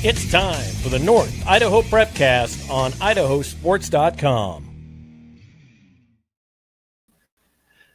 It's time for the North Idaho Prepcast on IdahoSports.com.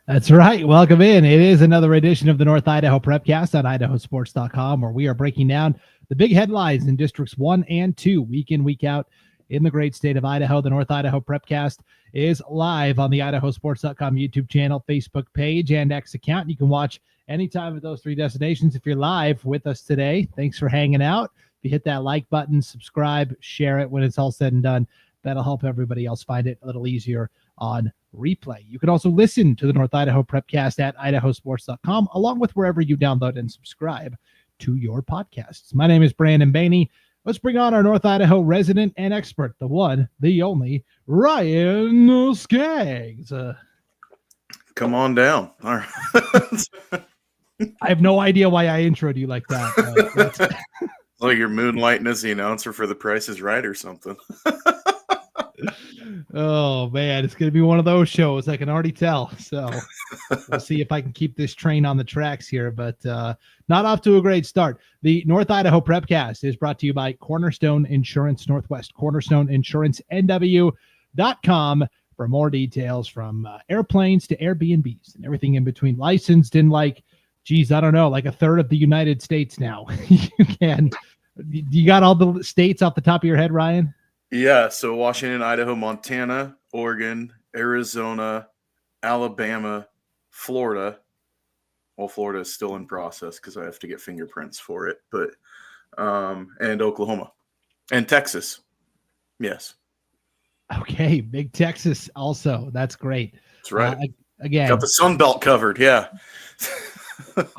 That's right. Welcome in. It is another edition of the North Idaho Prepcast on IdahoSports.com, where we are breaking down the big headlines in Districts 1 and 2, week in, week out in the great state of Idaho. The North Idaho Prepcast is live on the IdahoSports.com YouTube channel, Facebook page, and X account. You can watch anytime at those three destinations if you're live with us today. Thanks for hanging out. If you hit that like button, subscribe, share it when it's all said and done, that'll help everybody else find it a little easier on replay. You can also listen to the North Idaho Prepcast at IdahoSports.com, along with wherever you download and subscribe to your podcasts. My name is Brandon Baney. Let's bring on our North Idaho resident and expert, the one, the only, Ryan Scaggs. Come on down. All right. I have no idea why I introed you like that. Like you're moonlighting as the announcer for The Price is Right or something. Oh, man, it's going to be one of those shows. I can already tell. So we'll see if I can keep this train on the tracks here, but not off to a great start. The North Idaho Prepcast is brought to you by Cornerstone Insurance Northwest, cornerstoneinsuranceNW.com for more details, from airplanes to Airbnbs and everything in between. Licensed in like a third of the United States now. You got all the states off the top of your head, Ryan? Yeah, so Washington, Idaho, Montana, Oregon, Arizona, Alabama, Florida. Well, Florida is still in process because I have to get fingerprints for it, but and Oklahoma and Texas. Yes. Okay, big Texas also. That's great. That's right. Again, got the Sun Belt covered. Yeah.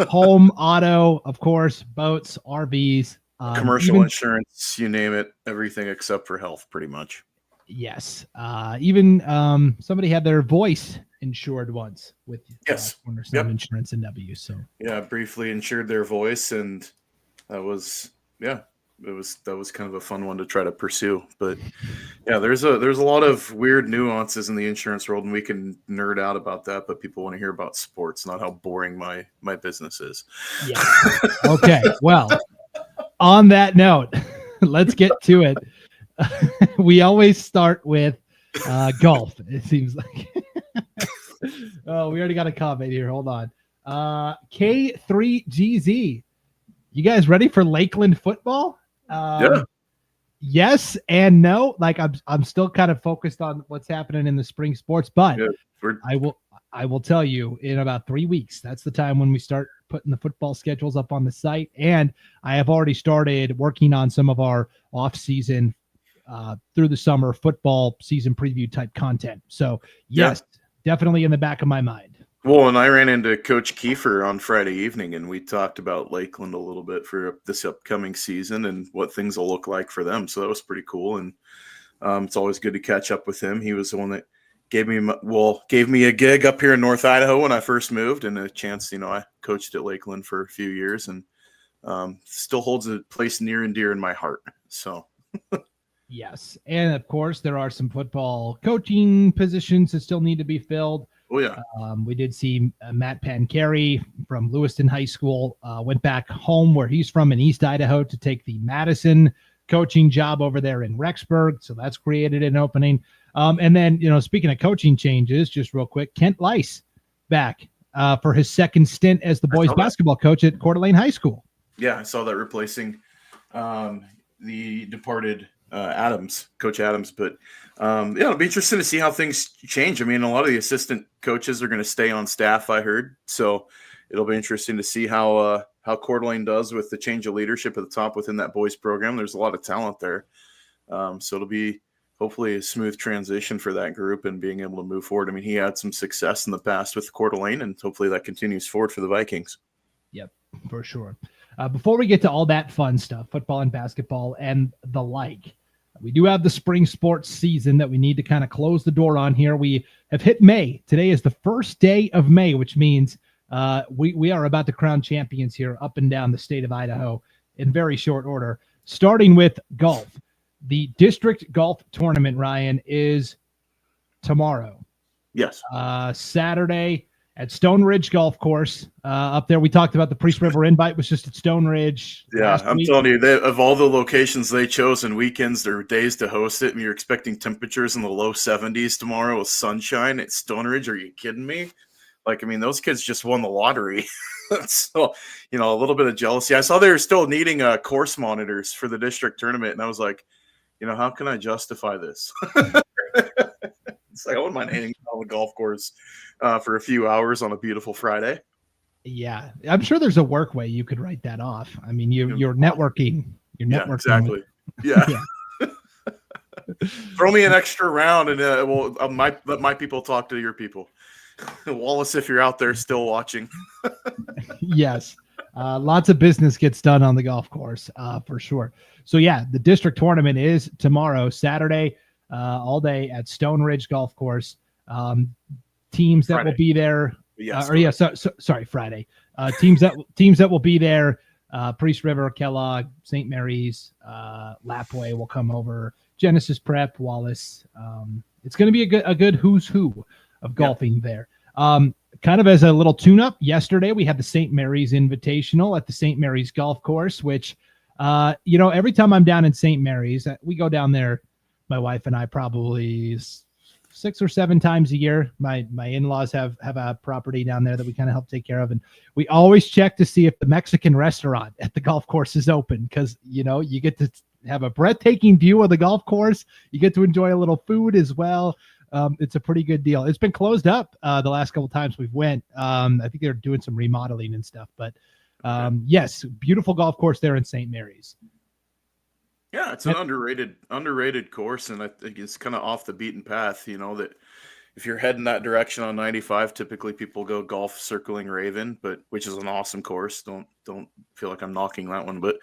Home, auto, of course, boats, RVs. Commercial insurance, you name it, everything except for health, pretty much. Yes. Even somebody had their voice insured once with Cornerstone Insurance NW. So yeah, briefly insured their voice, and that was kind of a fun one to try to pursue. But yeah, there's a lot of weird nuances in the insurance world, and we can nerd out about that, but people want to hear about sports, not how boring my business is. Yeah. Okay. Well, on that note, let's get to it. We always start with golf, it seems like. Oh, we already got a comment here. Hold on. K3GZ. You guys ready for Lakeland football? Yeah. Yes and no. Like I'm still kind of focused on what's happening in the spring sports, but yeah, I will tell you, in about 3 weeks, that's the time when we start putting the football schedules up on the site. And I have already started working on some of our off-season through the summer football season preview type content. So yes, definitely in the back of my mind. Well, and I ran into Coach Kiefer on Friday evening, and we talked about Lakeland a little bit for this upcoming season and what things will look like for them. So that was pretty cool. And it's always good to catch up with him. He was the one that gave me a gig up here in North Idaho when I first moved, and a chance. I coached at Lakeland for a few years, and still holds a place near and dear in my heart. So yes, and of course there are some football coaching positions that still need to be filled. Oh yeah. We did see Matt Pancari from Lewiston High School went back home where he's from in East Idaho to take the Madison coaching job over there in Rexburg. So that's created an opening. And then, speaking of coaching changes, just real quick, Kent Lice back for his second stint as the boys basketball coach at Coeur d'Alene High School. Yeah, I saw that, replacing the departed Coach Adams. But it'll be interesting to see how things change. I mean, a lot of the assistant coaches are going to stay on staff, I heard. So it'll be interesting to see how Coeur d'Alene does with the change of leadership at the top within that boys program. There's a lot of talent there. So it'll be hopefully a smooth transition for that group and being able to move forward. I mean, he had some success in the past with Coeur d'Alene, and hopefully that continues forward for the Vikings. Yep, for sure. Before we get to all that fun stuff, football and basketball and the like, we do have the spring sports season that we need to kind of close the door on here. We have hit May. Today is the first day of May, which means we are about to crown champions here up and down the state of Idaho in very short order, starting with golf. The district golf tournament, Ryan, is tomorrow. Yes. Saturday at Stone Ridge Golf Course. Up there, we talked about the Priest River Invite was just at Stone Ridge. Yeah, I'm telling you, of all the locations they chose and weekends, there are days to host it, and you're expecting temperatures in the low 70s tomorrow with sunshine at Stone Ridge. Are you kidding me? Like, I mean, those kids just won the lottery. So, a little bit of jealousy. I saw they were still needing course monitors for the district tournament, and I was like, how can I justify this? It's like, I wouldn't mind hanging on the golf course for a few hours on a beautiful Friday. Yeah, I'm sure there's a work way you could write that off. I mean, you're networking. You're networking. Yeah, exactly. Yeah. Throw me an extra round, and let my people talk to your people. Wallace, if you're out there still watching. Yes. Lots of business gets done on the golf course for sure. So, yeah, the district tournament is tomorrow, Saturday, all day at Stone Ridge Golf Course. Teams that will be there. Sorry, Friday. Teams that will be there. Priest River, Kellogg, St. Mary's, Lapway will come over. Genesis Prep, Wallace. It's going to be a good who's who of golfing there. Kind of as a little tune-up, yesterday we had the St. Mary's Invitational at the St. Mary's Golf Course, which, every time I'm down in St. Mary's, we go down there, my wife and I, probably 6 or 7 times a year. My in-laws have a property down there that we kind of help take care of, and we always check to see if the Mexican restaurant at the golf course is open, because you get to have a breathtaking view of the golf course. You get to enjoy a little food as well. It's a pretty good deal. It's been closed up the last couple of times we've went. I think they're doing some remodeling and stuff, but yes, beautiful golf course there in St. Mary's. Yeah, it's an underrated course, and I think it's kind of off the beaten path. That if you're heading that direction on 95, typically people go golf circling Raven, which is an awesome course. Don't feel like I'm knocking that one, but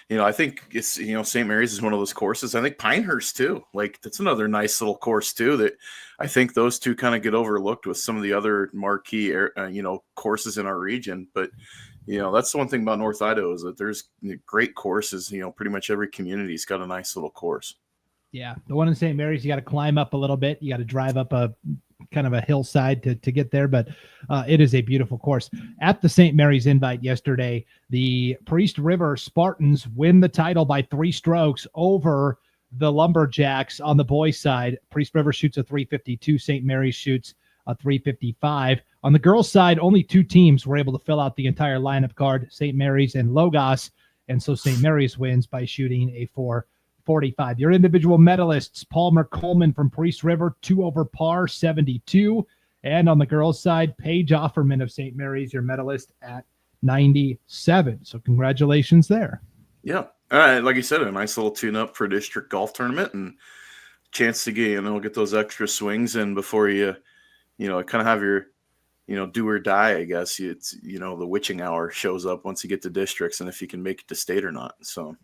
I think it's St. Mary's is one of those courses. I think Pinehurst too. Like, that's another nice little course too. That I think those two kind of get overlooked with some of the other marquee courses in our region, but. That's the one thing about North Idaho is that there's great courses. Pretty much every community's got a nice little course. Yeah. The one in St. Mary's, you got to climb up a little bit. You got to drive up a kind of a hillside to get there, but it is a beautiful course. At the St. Mary's Invite yesterday, the Priest River Spartans win the title by 3 strokes over the Lumberjacks on the boys' side. Priest River shoots a 352. St. Mary's shoots a 355. On the girls' side, only 2 teams were able to fill out the entire lineup card, St. Mary's and Logos, and so St. Mary's wins by shooting a 445. Your individual medalists, Palmer Coleman from Priest River, 2 over par, 72. And on the girls' side, Paige Offerman of St. Mary's, your medalist at 97. So congratulations there. Yeah. Like you said, a nice little tune-up for district golf tournament and chance to get those extra swings in before you kind of have your do or die, I guess. It's, the witching hour shows up once you get to districts and if you can make it to state or not. So,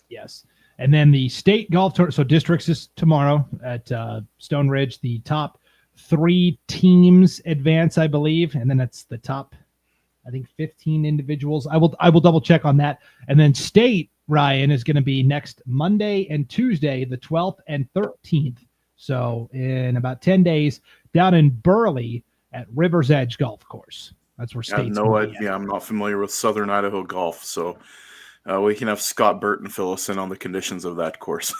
yes. And then the state golf tournament. So districts is tomorrow at Stone Ridge. The top 3 teams advance, I believe. And then it's the top, I think, 15 individuals. I will double check on that. And then state, Ryan, is going to be next Monday and Tuesday, the 12th and 13th. So in about 10 days down in Burley, at River's Edge Golf Course. That's where state's I'm not familiar with Southern Idaho golf, so we can have Scott Burton fill us in on the conditions of that course.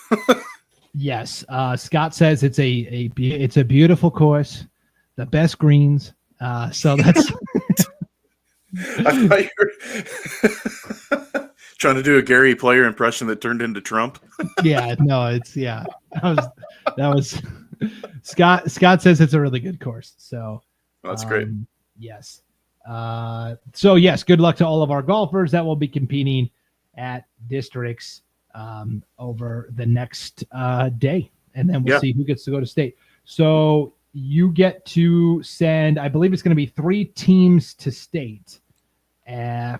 Yes, Scott says it's a beautiful course, the best greens. So that's. I thought you were trying to do a Gary Player impression that turned into Trump. Yeah, no, that was Scott. Scott says it's a really good course. So. That's great. Yes. So yes, good luck to all of our golfers that will be competing at districts over the next day, and then we'll see who gets to go to state. So you get to send, I believe it's going to be 3 teams to state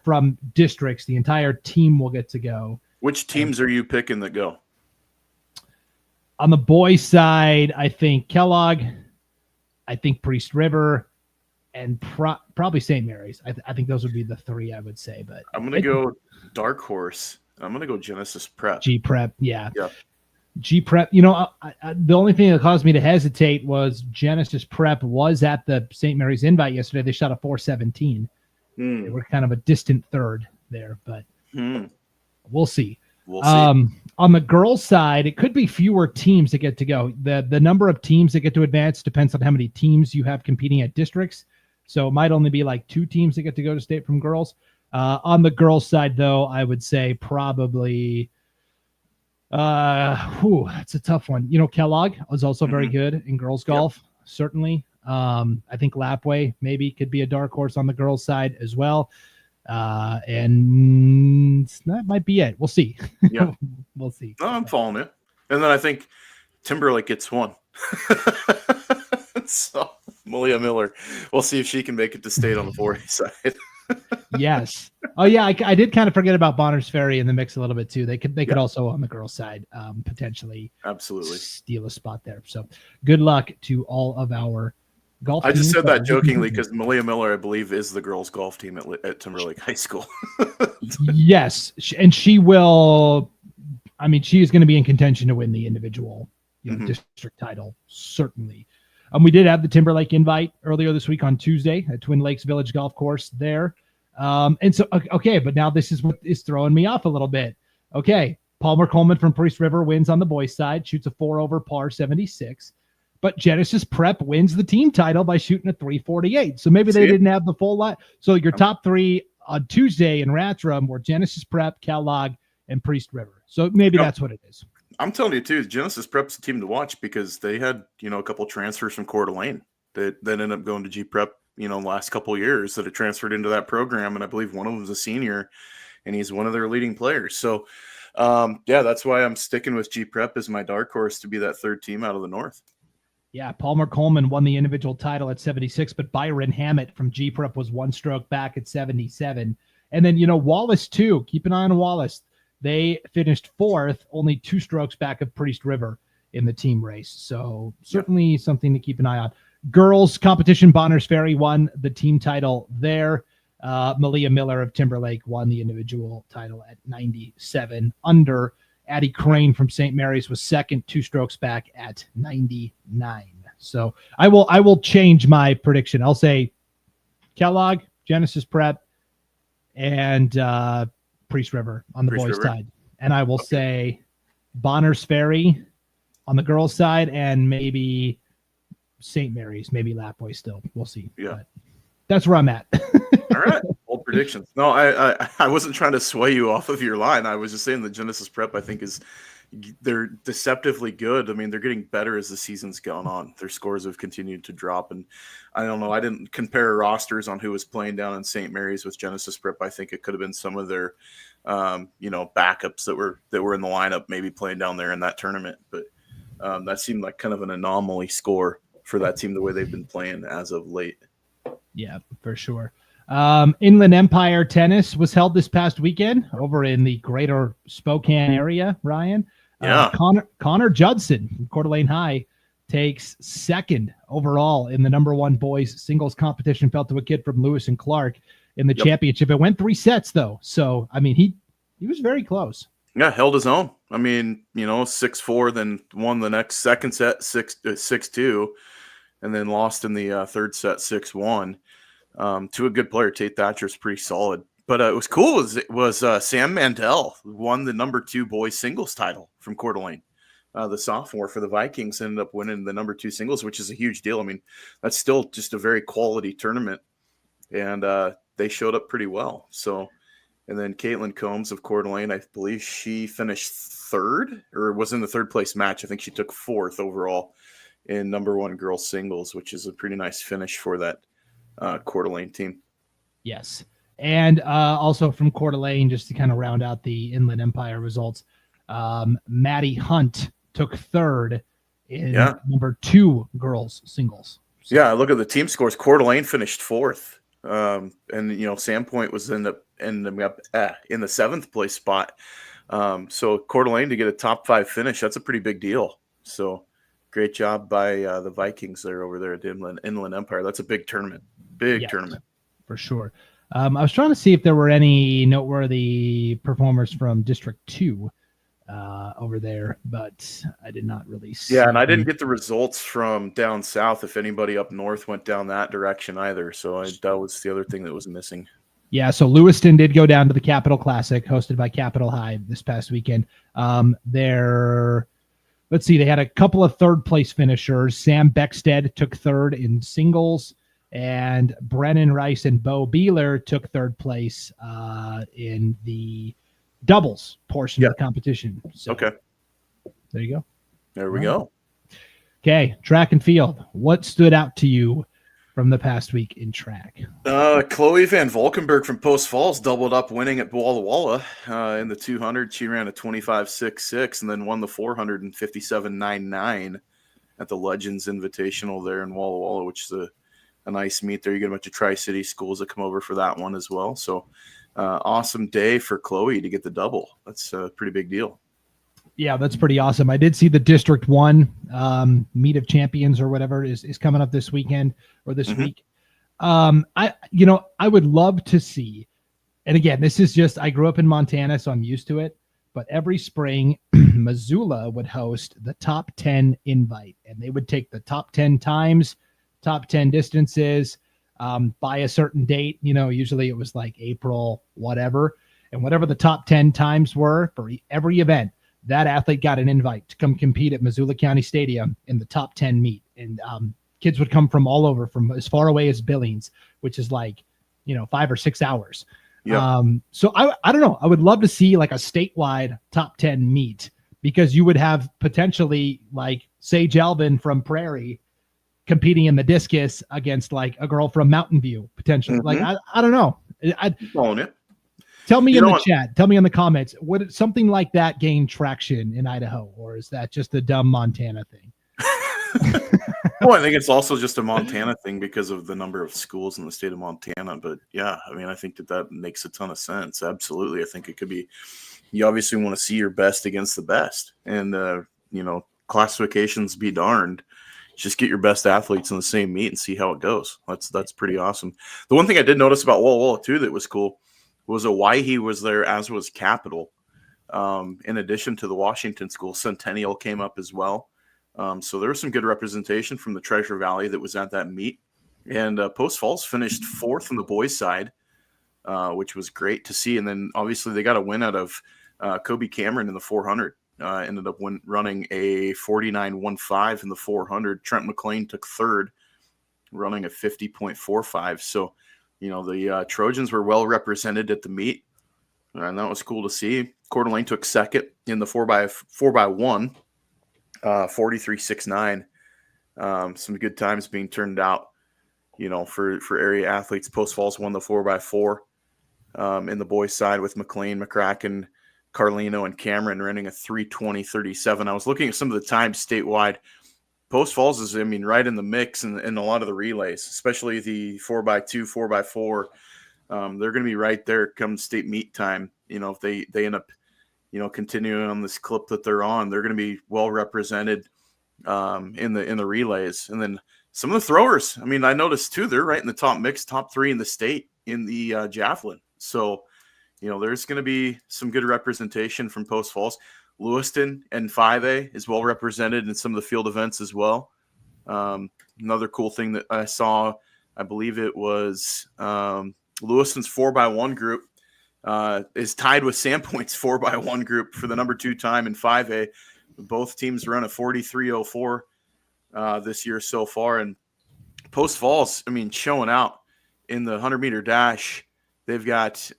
from districts. The entire team will get to go. Which teams are you picking that go? On the boys' side, I think Kellogg, I think Priest River, and probably St. Mary's. I think those would be the 3 I would say. But I'm going to go Dark Horse. I'm going to go Genesis Prep. G Prep, yeah. G Prep, the only thing that caused me to hesitate was Genesis Prep was at the St. Mary's Invite yesterday. They shot a 4:17. They were kind of a distant third there, but we'll see. We'll see. On the girls' side, it could be fewer teams that get to go. The number of teams that get to advance depends on how many teams you have competing at districts. So it might only be like 2 teams that get to go to state from girls. On the girls' side, though, I would say probably it's a tough one. Kellogg was also very good in girls golf, certainly. I think Lapway maybe could be a dark horse on the girls' side as well. And that might be it. We'll see. Yeah. We'll see. No, I'm following it. And then I think Timberlake gets one. So Malia Miller, we'll see if she can make it to state on the 4A side. Yes. Oh yeah, I did kind of forget about Bonners Ferry in the mix a little bit too. They could also on the girls' side potentially absolutely steal a spot there. So good luck to all of our golf. I just said that jokingly because Malia Miller, I believe, is the girls' golf team at Timberlake High School. Yes, and she will. I mean, she is going to be in contention to win the individual district title, certainly. We did have the Timberlake invite earlier this week on Tuesday at Twin Lakes Village Golf Course there. And so, okay, but now this is what is throwing me off a little bit. Okay, Palmer Coleman from Priest River wins on the boys' side, shoots a 4 over par 76. But Genesis Prep wins the team title by shooting a 348. So maybe they didn't have the full lot. So your top 3 on Tuesday in Rathdrum were Genesis Prep, Kellogg, and Priest River. So maybe that's what it is. I'm telling you, too, Genesis Prep's a team to watch because they had, a couple transfers from Coeur d'Alene that ended up going to G Prep, the last couple of years that have transferred into that program. And I believe one of them was a senior, and he's one of their leading players. So, that's why I'm sticking with G Prep as my dark horse to be that third team out of the North. Yeah, Palmer Coleman won the individual title at 76, but Byron Hammett from G Prep was 1 stroke back at 77. And then, Wallace, too. Keep an eye on Wallace. They finished 4th, only 2 strokes back of Priest River in the team race. So certainly something to keep an eye on. Girls competition, Bonners Ferry won the team title there. Malia Miller of Timberlake won the individual title at 97 under. Addie Crane from St. Mary's was 2nd, 2 strokes back at 99. So I will change my prediction. I'll say Kellogg, Genesis Prep, and Priest River on the boys' side. And I will say Bonners Ferry on the girls' side and maybe St. Mary's, maybe Lapway still. We'll see. Yeah. But that's where I'm at. All right. Bold predictions. No, I wasn't trying to sway you off of your line. I was just saying the Genesis Prep, I think, they're deceptively good. I mean, they're getting better as the season's gone on. Their scores have continued to drop. And I don't know. I didn't compare rosters on who was playing down in St. Mary's with Genesis Prep. I think it could have been some of their, backups that were in the lineup, maybe playing down there in that tournament. But that seemed like kind of an anomaly score for that team, the way they've been playing as of late. Yeah, for sure. Inland Empire Tennis was held this past weekend over in the greater Spokane area, Ryan. Yeah. Connor Judson from Coeur d'Alene High takes 2nd overall in the number 1 boys singles competition, fell to a kid from Lewis and Clark in the championship. It went 3 sets, though. So, I mean, he was very close. Yeah, held his own. I mean, 6-4, then won the next second set 6-2, and then lost in the third set 6-1. To a good player. Tate Thatcher's pretty solid. But it was cool. Was Sam Mandel won the number 2 boys singles title from Coeur d'Alene. The sophomore for the Vikings ended up winning the number 2 singles, which is a huge deal. I mean, that's still just a very quality tournament. And they showed up pretty well. So, and then Caitlin Combs of Coeur d'Alene, I believe she finished 3rd or was in the 3rd place match. I think she took 4th overall in number 1 girls singles, which is a pretty nice finish for that Coeur d'Alene team. Yes. And also from Coeur d'Alene, just to kind of round out the Inland Empire results, Maddie Hunt took 3rd in number 2 girls singles. So, yeah, look at the team scores. Coeur d'Alene finished 4th. And Sandpoint was in the 7th place spot. So Coeur d'Alene to get a top 5 finish, that's a pretty big deal. So great job by the Vikings there over there at Inland Empire. That's a big tournament. Big tournament. For sure. I was trying to see if there were any noteworthy performers from District 2. over there, but I did not really see. Yeah, and I didn't get the results from down south if anybody up north went down that direction either. So that was the other thing that was missing. Yeah, so Lewiston did go down to the Capital Classic hosted by Capital High this past weekend. Let's see, they had a couple of third place finishers. Sam Beckstead took third in singles, and Brennan Rice and Bo Beeler took third place in the doubles portion of the competition. So, okay. There you go. There we go. Okay, track and field. What stood out to you from the past week in track? Chloe Van Valkenburg from Post Falls doubled up winning at Walla Walla in the 200. She ran a 25.66 and then won the 400 in 57.99 at the Legends Invitational there in Walla Walla, which is a nice meet there. You get a bunch of Tri-City schools that come over for that one as well. So awesome day for Chloe to get the double. That's a pretty big deal. Yeah, that's pretty awesome. I did see the District 1 Meet of Champions or whatever is coming up this weekend or this week. I would love to see, and again, this is just, I grew up in Montana, so I'm used to it, but every spring Missoula would host the top 10 invite, and they would take the top 10 times, top 10 distances by a certain date. Usually it was like April, whatever, and whatever the top 10 times were for every event, that athlete got an invite to come compete at Missoula County Stadium in the top 10 meet. And kids would come from all over, from as far away as Billings, which is like, 5 or 6 hours. Yep. So I don't know. I would love to see like a statewide top 10 meet, because you would have potentially like Sage Elvin from Prairie competing in the discus against like a girl from Mountain View potentially. Like, I don't know. Own it. Tell me in the chat. Tell me in the comments. Would something like that gain traction in Idaho, or is that just a dumb Montana thing? Well, I think it's also just a Montana thing because of the number of schools in the state of Montana. But yeah, I mean, I think that makes a ton of sense. Absolutely. I think it could be, you obviously want to see your best against the best, and, classifications be darned. Just get your best athletes in the same meet and see how it goes. That's pretty awesome. The one thing I did notice about Walla Walla too that was cool was Owyhee was there, as was Capital. In addition to the Washington school, Centennial came up as well. So there was some good representation from the Treasure Valley that was at that meet. And Post Falls finished 4th on the boys' side, which was great to see. And then obviously they got a win out of Kobe Cameron in the 400. Ended up running a 49.15 in the 400. Trent McLean took 3rd, running a 50.45. So, the Trojans were well represented at the meet, and that was cool to see. Coeur d'Alene took 2nd in the 4x1, 43.69. Some good times being turned out, for area athletes. Post Falls won the 4x4 in the boys' side with McLean, McCracken, Carlino, and Cameron running a 3:20.37. I was looking at some of the times statewide. Post Falls is, right in the mix in a lot of the relays, especially the 4x2, 4x4. They're going to be right there come state meet time. If they end up, continuing on this clip that they're on, they're going to be well represented in the relays. And then some of the throwers, I noticed too, they're right in the top mix, top 3 in the state in the javelin. So, there's going to be some good representation from Post Falls. Lewiston and 5A is well represented in some of the field events as well. Another cool thing that I saw, I believe it was Lewiston's 4x1 group is tied with Sandpoint's 4x1 group for the number 2 time in 5A. Both teams run a 43.04 this year so far. And Post Falls, showing out in the 100-meter dash. They've got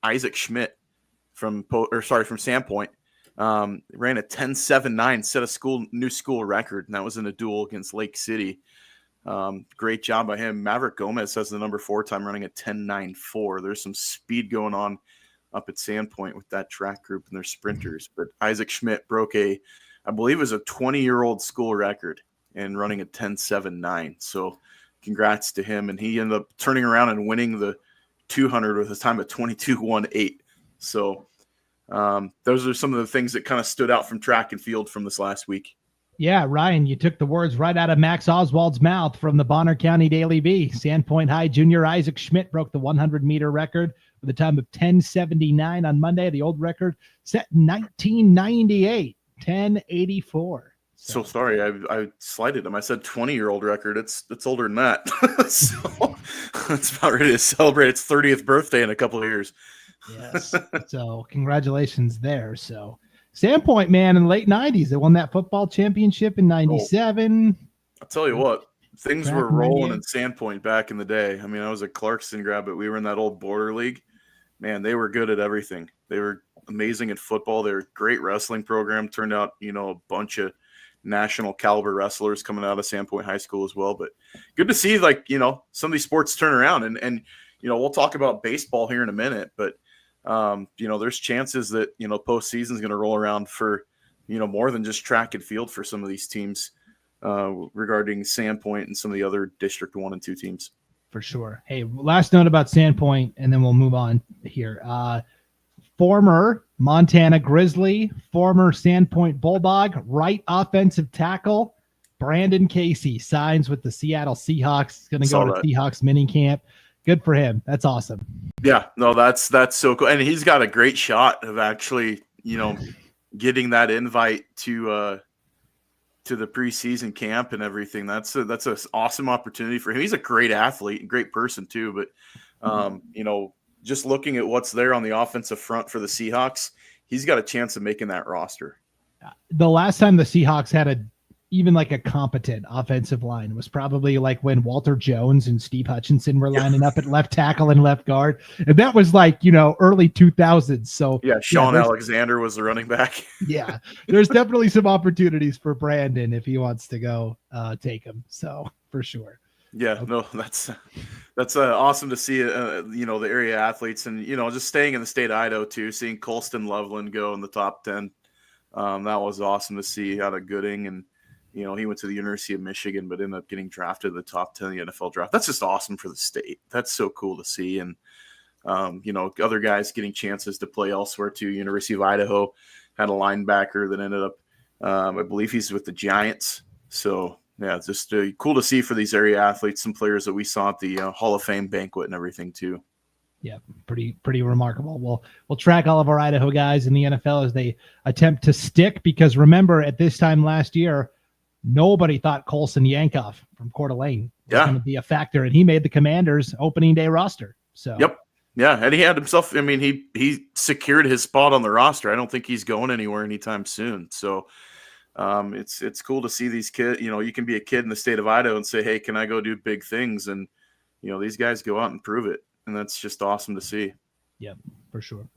Isaac Schmidt from Sandpoint. Ran a 10.79, set a new school record, and that was in a duel against Lake City. Great job by him. Maverick Gomez has the number 4 time, running a 10.94. There's some speed going on up at Sandpoint with that track group and their sprinters. But Isaac Schmidt broke I believe it was a 20-year-old school record and running a 10.79. So congrats to him. And he ended up turning around and winning the 200 with a time of 22.18. So those are some of the things that kind of stood out from track and field from this last week. Yeah, Ryan, you took the words right out of Max Oswald's mouth from the Bonner County Daily Bee. Sandpoint High junior Isaac Schmidt broke the 100-meter record at the time of 10:79 on Monday. The old record set in 1998, 10:84. So sorry, I slighted him. I said 20-year-old record. It's older than that. So it's about ready to celebrate its 30th birthday in a couple of years. Yes. So congratulations there. So Sandpoint, man, in the late 90s, they won that football championship in 97. I'll tell you what, things were rolling in Sandpoint back in the day. I mean, I was a Clarkston grad, but we were in that old border league. Man, they were good at everything. They were amazing at football. They were a great wrestling program. Turned out, a bunch of national caliber wrestlers coming out of Sandpoint High School as well. But good to see, some of these sports turn around. And we'll talk about baseball here in a minute, but there's chances that, postseason is going to roll around for, more than just track and field for some of these teams regarding Sandpoint and some of the other District 1 and 2 teams. For sure. Hey, last note about Sandpoint, and then we'll move on here. Former Montana Grizzly, former Sandpoint Bulldog, right offensive tackle, Brandon Casey signs with the Seattle Seahawks. He's going to go to Seahawks mini camp. Good for him. That's awesome. Yeah, no, that's so cool. And he's got a great shot of actually, getting that invite to the preseason camp and everything. That's an awesome opportunity for him. He's a great athlete and great person too. But, just looking at what's there on the offensive front for the Seahawks, he's got a chance of making that roster. The last time the Seahawks had even a competent offensive line was probably when Walter Jones and Steve Hutchinson were lining up at left tackle and left guard. And that was early 2000s. So Sean Alexander was the running back. Yeah, there's definitely some opportunities for Brandon if he wants to go take him. So for sure. Yeah, no, that's awesome to see, the area athletes and, just staying in the state of Idaho too, seeing Colston Loveland go in the top 10. That was awesome to see out of Gooding. And, he went to the University of Michigan, but ended up getting drafted in the top 10 of the NFL draft. That's just awesome for the state. That's so cool to see. And, other guys getting chances to play elsewhere too. University of Idaho had a linebacker that ended up, I believe he's with the Giants. So, yeah, it's just cool to see for these area athletes, some players that we saw at the Hall of Fame banquet and everything too. Yeah, pretty remarkable. We'll track all of our Idaho guys in the NFL as they attempt to stick, because remember, at this time last year, nobody thought Colson Yankoff from Coeur d'Alene was going to be a factor, and he made the Commanders opening day roster. So yep. Yeah, and he had himself, he secured his spot on the roster. I don't think he's going anywhere anytime soon. So it's cool to see these kids. You can be a kid in the state of Idaho and say, hey, can I go do big things? And, these guys go out and prove it. And that's just awesome to see. Yeah, for sure.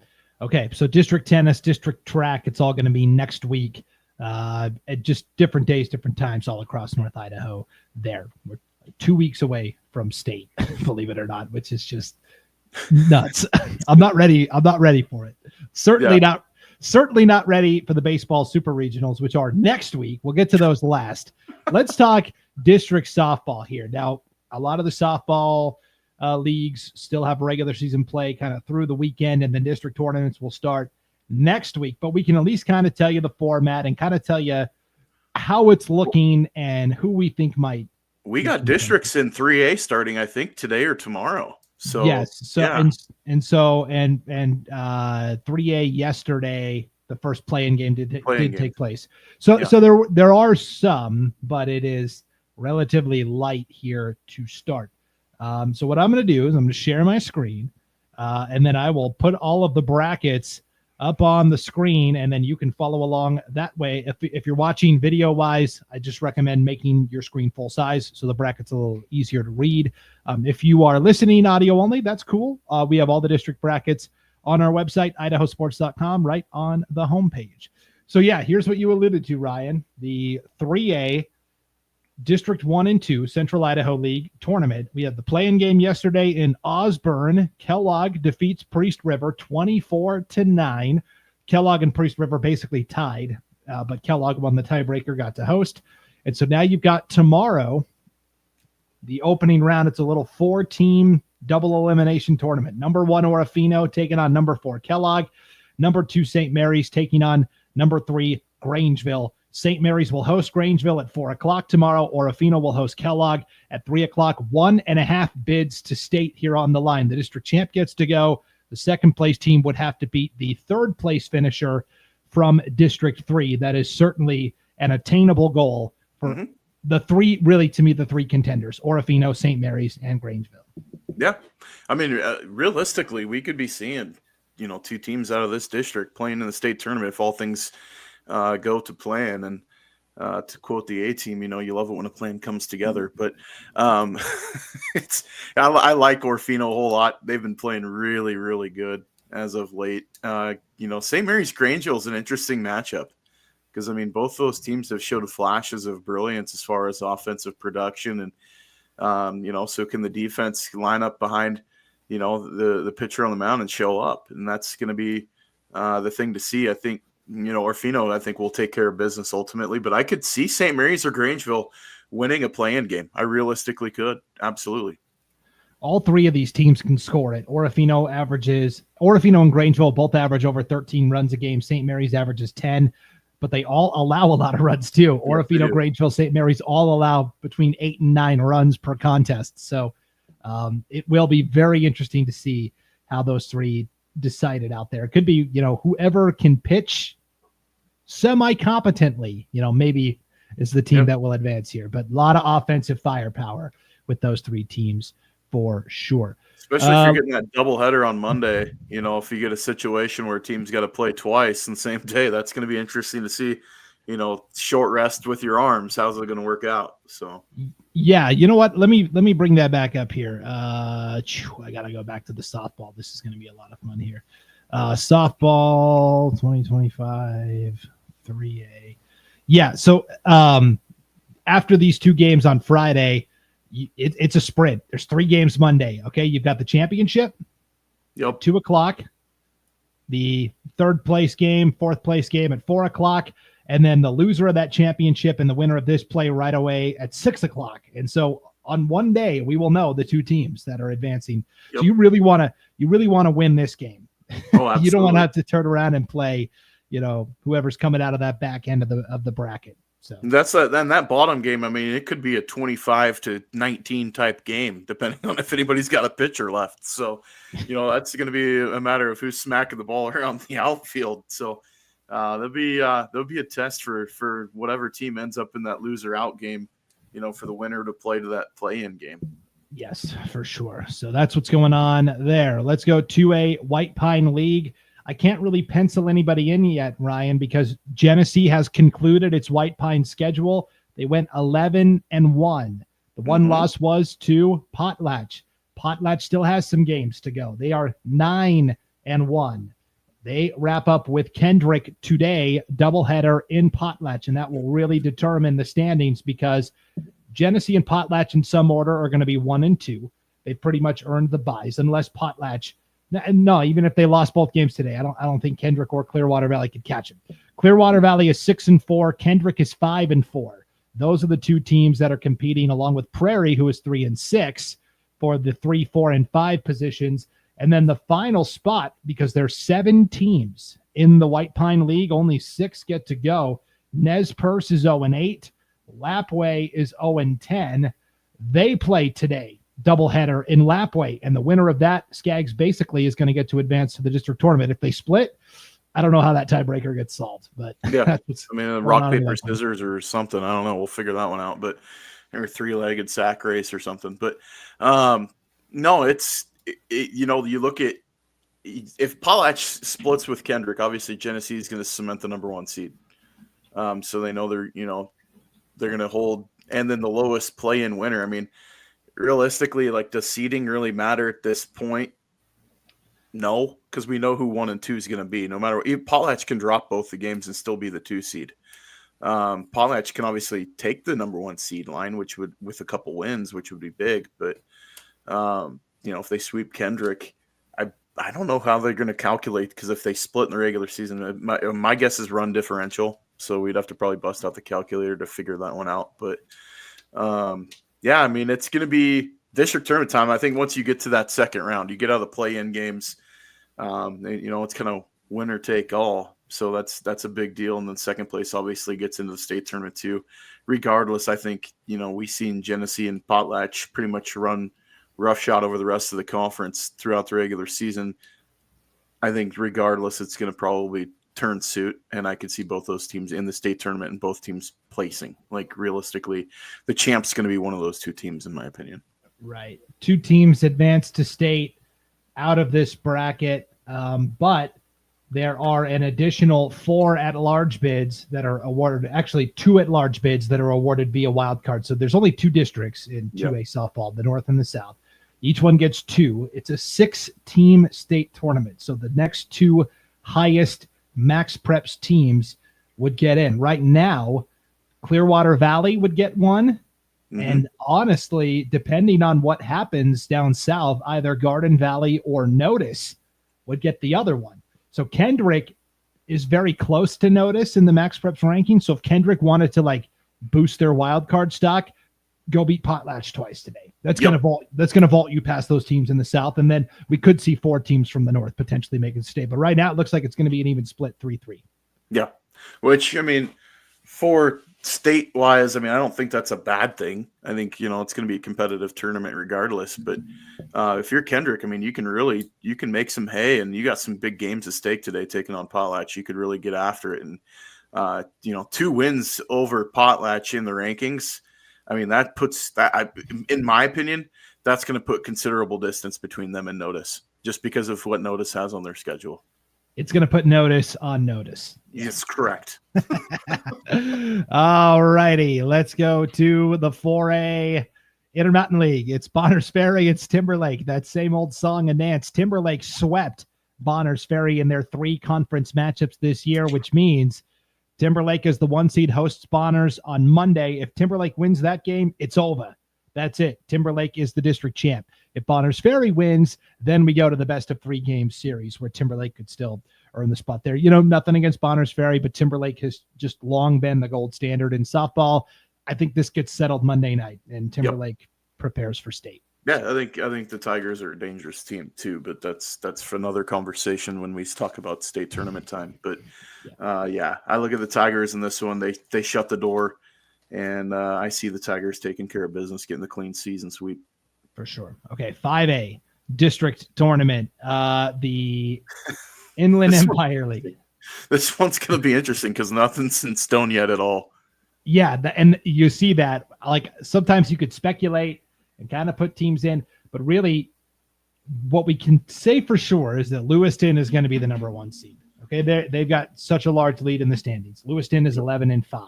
Okay, so district tennis, district track, it's all going to be next week at just different days, different times all across North Idaho there. We're 2 weeks away from state, believe it or not, which is just nuts. I'm not ready for it. Certainly not ready for the baseball super regionals, which are next week. We'll get to those last. Let's talk district softball here. Now, a lot of the softball leagues still have regular season play kind of through the weekend, and the district tournaments will start next week. But we can at least kind of tell you the format and kind of tell you how it's looking and who we think might. We got districts in 3A starting, I think, today or tomorrow. So yes, so yeah. and 3A yesterday, the first play-in game did take place. So there are some, but it is relatively light here to start. So what I'm going to do is I'm going to share my screen, and then I will put all of the brackets up on the screen, and then you can follow along that way. If you're watching video wise, I just recommend making your screen full size so the bracket's a little easier to read. If you are listening audio only, that's cool. We have all the district brackets on our website, IdahoSports.com, right on the homepage. So yeah, here's what you alluded to, Ryan. The 3A District 1 and 2 Central Idaho League tournament. We had the play-in game yesterday in Osborne. Kellogg defeats Priest River 24-9. Kellogg and Priest River basically tied, but Kellogg won the tiebreaker, got to host. And so now you've got tomorrow, the opening round. It's a little 4-team double elimination tournament. Number 1 Orofino taking on number 4 Kellogg. Number 2 St. Mary's taking on number 3 Grangeville. St. Mary's will host Grangeville at 4 o'clock tomorrow. Orofino will host Kellogg at 3 o'clock. 1.5 bids to state here on the line. The district champ gets to go. The second place team would have to beat the third place finisher from District 3. That is certainly an attainable goal for the three, really, to me, the three contenders: Orofino, St. Mary's, and Grangeville. Yeah. I mean, realistically, we could be seeing, two teams out of this district playing in the state tournament if all things go to plan. And to quote the A team, you love it when a plan comes together. But I like Orofino a whole lot. They've been playing really, really good as of late. St. Mary's Grangeville is an interesting matchup because, both those teams have showed flashes of brilliance as far as offensive production. And, so can the defense line up behind, the pitcher on the mound and show up. And that's going to be the thing to see. I think, Orofino, I think, will take care of business ultimately. But I could see St. Mary's or Grangeville winning a play-in game. I realistically could. Absolutely. All three of these teams can score it. Orofino and Grangeville both average over 13 runs a game. St. Mary's averages 10, but they all allow a lot of runs too. Yeah, Orofino, Grangeville, St. Mary's all allow between 8 and 9 runs per contest. So it will be very interesting to see how those three decide it out there. It could be, whoever can pitch semi-competently, maybe is the team that will advance here. But a lot of offensive firepower with those three teams for sure. Especially if you're getting that doubleheader on Monday, if you get a situation where a team's got to play twice in the same day, that's going to be interesting to see, short rest with your arms. How's it going to work out? So, yeah, you know what? Let me bring that back up here. I got to go back to the softball. This is going to be a lot of fun here. Softball 2025 3A. Yeah. So, after these two games on Friday, it's a sprint. There's 3 games Monday. Okay. You've got the championship. Yep. 2:00, the third place game, fourth place game at 4:00. And then the loser of that championship and the winner of this play right away at 6:00. And so on one day, we will know the two teams that are advancing. Yep. So you really want to win this game. Oh, absolutely. You don't want to have to turn around and play, whoever's coming out of that back end of the bracket. So that's that bottom game. It could be a 25-19 type game, depending on if anybody's got a pitcher left. So, that's going to be a matter of who's smacking the ball around the outfield. So, there'll be a test for whatever team ends up in that loser out game, for the winner to play to that play-in game. Yes, for sure. So that's what's going on there. Let's go to a White Pine League. I can't really pencil anybody in yet, Ryan, because Genesee has concluded its White Pine schedule. They went 11-1. The one loss was to Potlatch. Potlatch still has some games to go. They are 9-1. They wrap up with Kendrick today, doubleheader in Potlatch, and that will really determine the standings because Genesee and Potlatch in some order are going to be 1 and 2. They've pretty much earned the byes, unless Potlatch. No, even if they lost both games today, I don't think Kendrick or Clearwater Valley could catch them. Clearwater Valley is 6-4. Kendrick is 5-4. Those are the two teams that are competing, along with Prairie, who is 3-6 for the 3, 4, and 5 positions. And then the final spot, because there's 7 teams in the White Pine League, only 6 get to go. Nez Perce is 0-8. Lapway is 0-10. They play today. Doubleheader in Lapway, and the winner of that, Scaggs, basically is going to get to advance to the district tournament. If they split, I don't know how that tiebreaker gets solved, but yeah, rock, paper, scissors or something. I don't know. We'll figure that one out, but or 3-legged sack race or something. But no, you look at if Potlatch splits with Kendrick, obviously Genesee is going to cement the number 1 seed. So they know they're going to hold, and then the lowest play-in winner. Realistically, does seeding really matter at this point? No, because we know who 1 and 2 is going to be. No matter what, Potlatch can drop both the games and still be the 2 seed. Potlatch can obviously take the number 1 seed line, which would, with a couple wins, which would be big. But if they sweep Kendrick, I don't know how they're going to calculate, because if they split in the regular season, my guess is run differential. So we'd have to probably bust out the calculator to figure that one out. But yeah, it's going to be district tournament time. I think once you get to that second round, you get out of the play-in games, it's kind of winner take all. So that's a big deal. And then second place obviously gets into the state tournament too. Regardless, I think, we've seen Genesee and Potlatch pretty much run roughshod over the rest of the conference throughout the regular season. I think regardless, it's going to probably turn suit, and I could see both those teams in the state tournament and both teams placing. Like realistically, the champ's going to be one of those two teams, in my opinion. Right. Two teams advanced to state out of this bracket, but there are an additional 4 at-large bids that are awarded, actually 2 at-large bids that are awarded via wild card. So there's only 2 districts in 2A softball, the North and the South. Each one gets 2. It's a 6-team state tournament. So the next 2 highest Max Preps teams would get in. Right now, Clearwater Valley would get 1. Mm-hmm. And honestly, depending on what happens down south, either Garden Valley or Notice would get the other one. So Kendrick is very close to Notice in the Max Preps ranking. So if Kendrick wanted to like boost their wild card stock, go beat Potlatch twice today. That's gonna vault you past those teams in the South, and then we could see 4 teams from the North potentially make it stay. But right now, it looks like it's going to be an even split 3-3. Yeah, which I mean, for state wise, I mean, I don't think that's a bad thing. I think it's going to be a competitive tournament regardless. But if you're Kendrick, I mean, you can make some hay, and you got some big games at stake today taking on Potlatch. You could really get after it, and 2 wins over Potlatch in the rankings. I mean, that puts that, in my opinion, that's going to put considerable distance between them and Notice, just because of what Notice has on their schedule. It's going to put Notice on notice. Yes, correct. All righty, let's go to the 4A Intermountain League. It's Bonners Ferry, it's Timberlake. That same old song and dance. Timberlake swept Bonners Ferry in their 3 conference matchups this year, which means Timberlake is the 1 seed, hosts Bonners on Monday. If Timberlake wins that game, it's over. That's it. Timberlake is the district champ. If Bonners Ferry wins, then we go to the best of 3 game series where Timberlake could still earn the spot there. Nothing against Bonners Ferry, but Timberlake has just long been the gold standard in softball. I think this gets settled Monday night, and Timberlake prepares for state. Yeah, I think the Tigers are a dangerous team too, but that's for another conversation when we talk about state tournament time. But I look at the Tigers in this one. They shut the door, and I see the Tigers taking care of business, getting the clean season sweep. For sure. Okay, 5A district tournament. The Inland Empire League. This one's going to be interesting because nothing's in stone yet at all. Yeah, and you see that. Like sometimes you could speculate and kind of put teams in, but really what we can say for sure is that Lewiston is going to be the number 1 seed. Okay, they've got such a large lead in the standings. Lewiston is 11-5,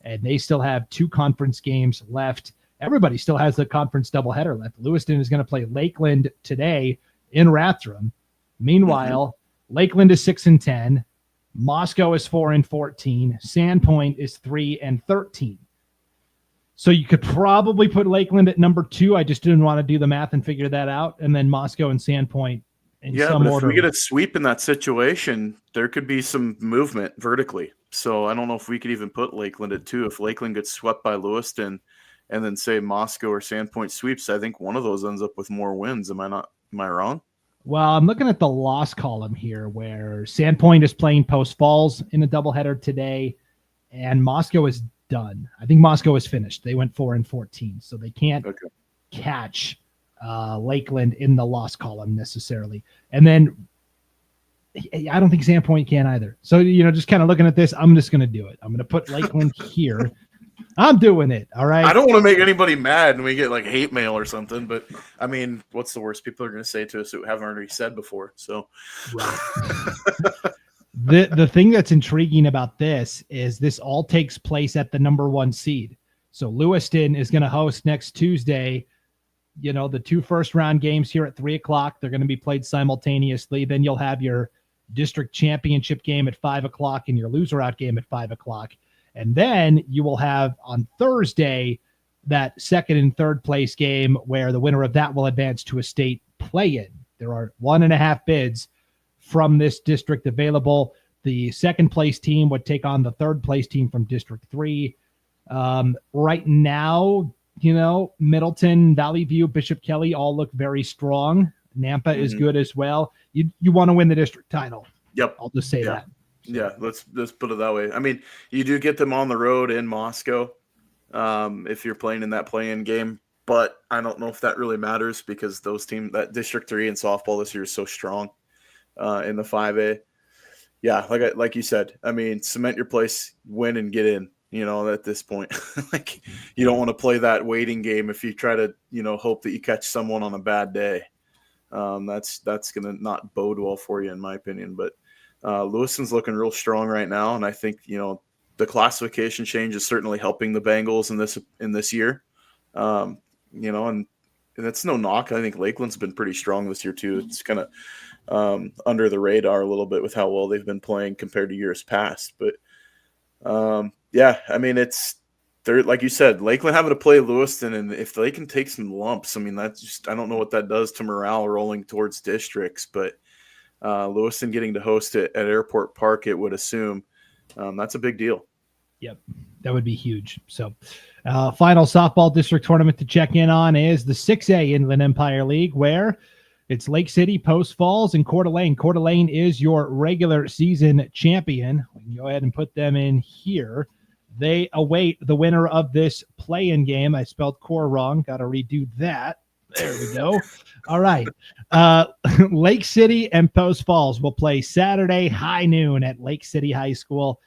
and they still have 2 conference games left. Everybody still has the conference doubleheader left. Lewiston is going to play Lakeland today in Rathdrum. Meanwhile, Lakeland is 6-10. Moscow is 4-14. Sandpoint is 3-13. So you could probably put Lakeland at number 2. I just didn't want to do the math and figure that out. And then Moscow and Sandpoint in some order. If we get a sweep in that situation, there could be some movement vertically. So I don't know if we could even put Lakeland at 2. If Lakeland gets swept by Lewiston and then say Moscow or Sandpoint sweeps, I think one of those ends up with more wins. Am I wrong? Well, I'm looking at the loss column here where Sandpoint is playing Post Falls in a doubleheader today, and Moscow is done. I think Moscow is finished. They went 4-14, so they can't catch Lakeland in the loss column necessarily. And then I don't think Sandpoint can either. So, just kind of looking at this, I'm just going to do it. I'm going to put Lakeland here. I'm doing it. All right. I don't want to make anybody mad and we get like hate mail or something, but I mean, what's the worst people are going to say to us that we haven't already said before? So right. The thing that's intriguing about this is this all takes place at the number 1 seed. So Lewiston is going to host next Tuesday, the 2 first round games here at 3:00. They're going to be played simultaneously. Then you'll have your district championship game at 5:00 and your loser out game at 5:00. And then you will have on Thursday that 2nd and 3rd place game where the winner of that will advance to a state play-in. There are 1.5 bids from this district available. The 2nd place team would take on the 3rd place team from District 3. Right now, Middleton, Valley View, Bishop Kelly all look very strong. Nampa is good as well. You want to win the district title. Yep. I'll just say that. Yeah, let's put it that way. I mean, you do get them on the road in Moscow if you're playing in that play-in game, but I don't know if that really matters because those teams, that District 3 in softball this year is so strong in the 5A. Yeah, like you said, I mean, cement your place, win and get in. At this point, like you don't want to play that waiting game if you try to, hope that you catch someone on a bad day. That's going to not bode well for you, in my opinion. But Lewiston's looking real strong right now, and I think the classification change is certainly helping the Bengals in this year. And that's no knock. I think Lakeland's been pretty strong this year too. It's kind of under the radar a little bit with how well they've been playing compared to years past. But yeah, I mean, they're like you said, Lakeland having to play Lewiston, and if they can take some lumps, I mean, that's just, I don't know what that does to morale rolling towards districts, but Lewiston getting to host it at Airport Park, it would assume that's a big deal. Yep, that would be huge. So final softball district tournament to check in on is the 6A Inland Empire League, where it's Lake City, Post Falls, and Coeur d'Alene. Coeur d'Alene is your regular season champion. We can go ahead and put them in here. They await the winner of this play-in game. I spelled core wrong. Got to redo that. There we go. All right. Lake City and Post Falls will play Saturday, high noon at Lake City High School.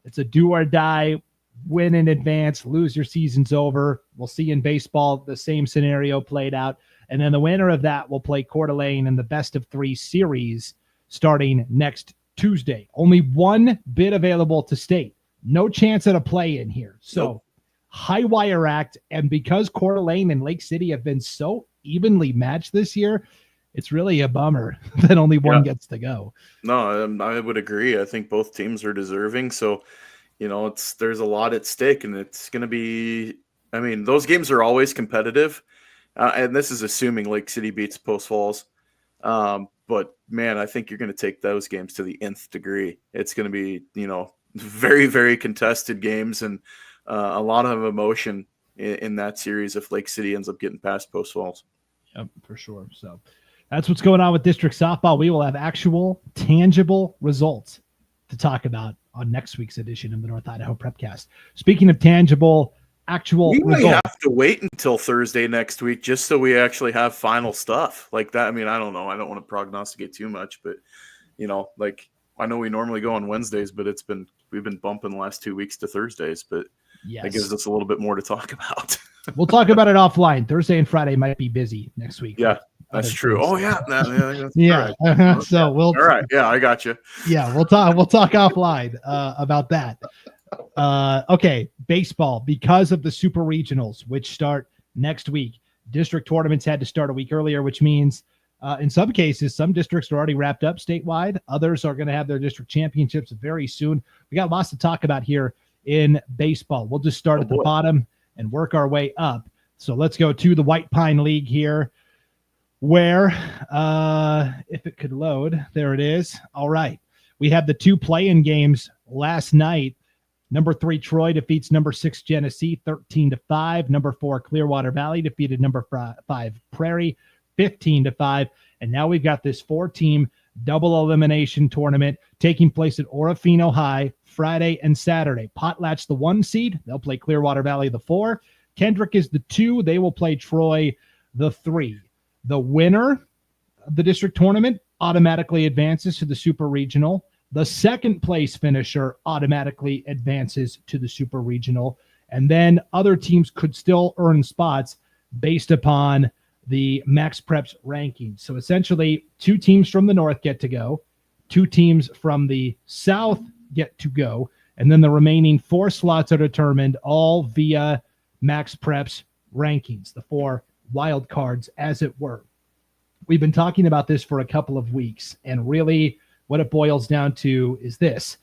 It's a do or die. Win in advance, lose your season's over. We'll see in baseball the same scenario played out. And then the winner of that will play Coeur d'Alene in the best of 3 series starting next Tuesday. Only one bid available to state. No chance at a play in here. So nope. High wire act. And because Coeur d'Alene and Lake City have been so evenly matched this year, it's really a bummer that only one gets to go. No, I would agree. I think both teams are deserving. So, there's a lot at stake, and it's going to be, I mean, those games are always competitive. And this is assuming Lake City beats Post Falls. But man, I think you're going to take those games to the nth degree. It's going to be, very, very contested games and a lot of emotion in that series if Lake City ends up getting past Post Falls. Yep, for sure. So that's what's going on with district softball. We will have actual, tangible results to talk about on next week's edition of the North Idaho Prepcast. Speaking of tangible, actual we results. We have to wait until Thursday next week just so we actually have final stuff like that. I mean, I don't know. I don't want to prognosticate too much, but like I know we normally go on Wednesdays, but we've been bumping the last 2 weeks to Thursdays, but that gives us a little bit more to talk about. We'll talk about it offline. Thursday and Friday might be busy next week. Yeah, that's true. Oh yeah. Yeah. Right. So all right. Yeah, I got you. Yeah. We'll talk offline about that. Okay. Baseball, because of the super regionals, which start next week, district tournaments had to start a week earlier, which means in some cases, some districts are already wrapped up statewide. Others are going to have their district championships very soon. We got lots to talk about here in baseball. We'll just start at the bottom and work our way up. So let's go to the White Pine League here, where if it could load, there it is. All right. We had the 2 play-in games last night. Number 3, Troy defeats number 6, Genesee, 13-5. Number 4, Clearwater Valley defeated number 5, Prairie, 15-5. And now we've got this 4-team double elimination tournament taking place at Orofino High Friday and Saturday. Potlatch, the 1 seed. They'll play Clearwater Valley, the 4. Kendrick is the 2. They will play Troy, the 3. The winner of the district tournament automatically advances to the super regional. The second place finisher automatically advances to the super regional. And then other teams could still earn spots based upon the Max Preps rankings. So essentially 2 teams from the north get to go, 2 teams from the south get to go, and then the remaining 4 slots are determined all via Max Preps rankings, the 4 wild cards, as it were. We've been talking about this for a couple of weeks, and really what it boils down to is this.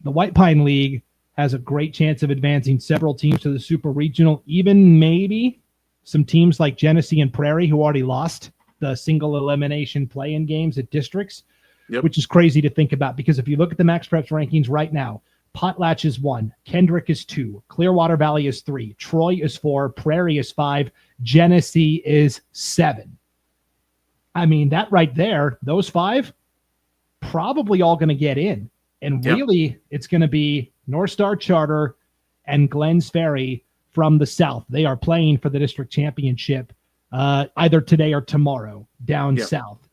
The White Pine League has a great chance of advancing several teams to the super regional, even maybe some teams like Genesee and Prairie who already lost the single elimination play-in games at districts, which is crazy to think about because if you look at the Max Preps rankings right now, Potlatch is 1, Kendrick is 2, Clearwater Valley is 3, Troy is 4, Prairie is 5, Genesee is 7. I mean, that right there, those 5, probably all going to get in. And really, it's going to be North Star Charter and Glens Ferry from the south. They are playing for the district championship either today or tomorrow down south.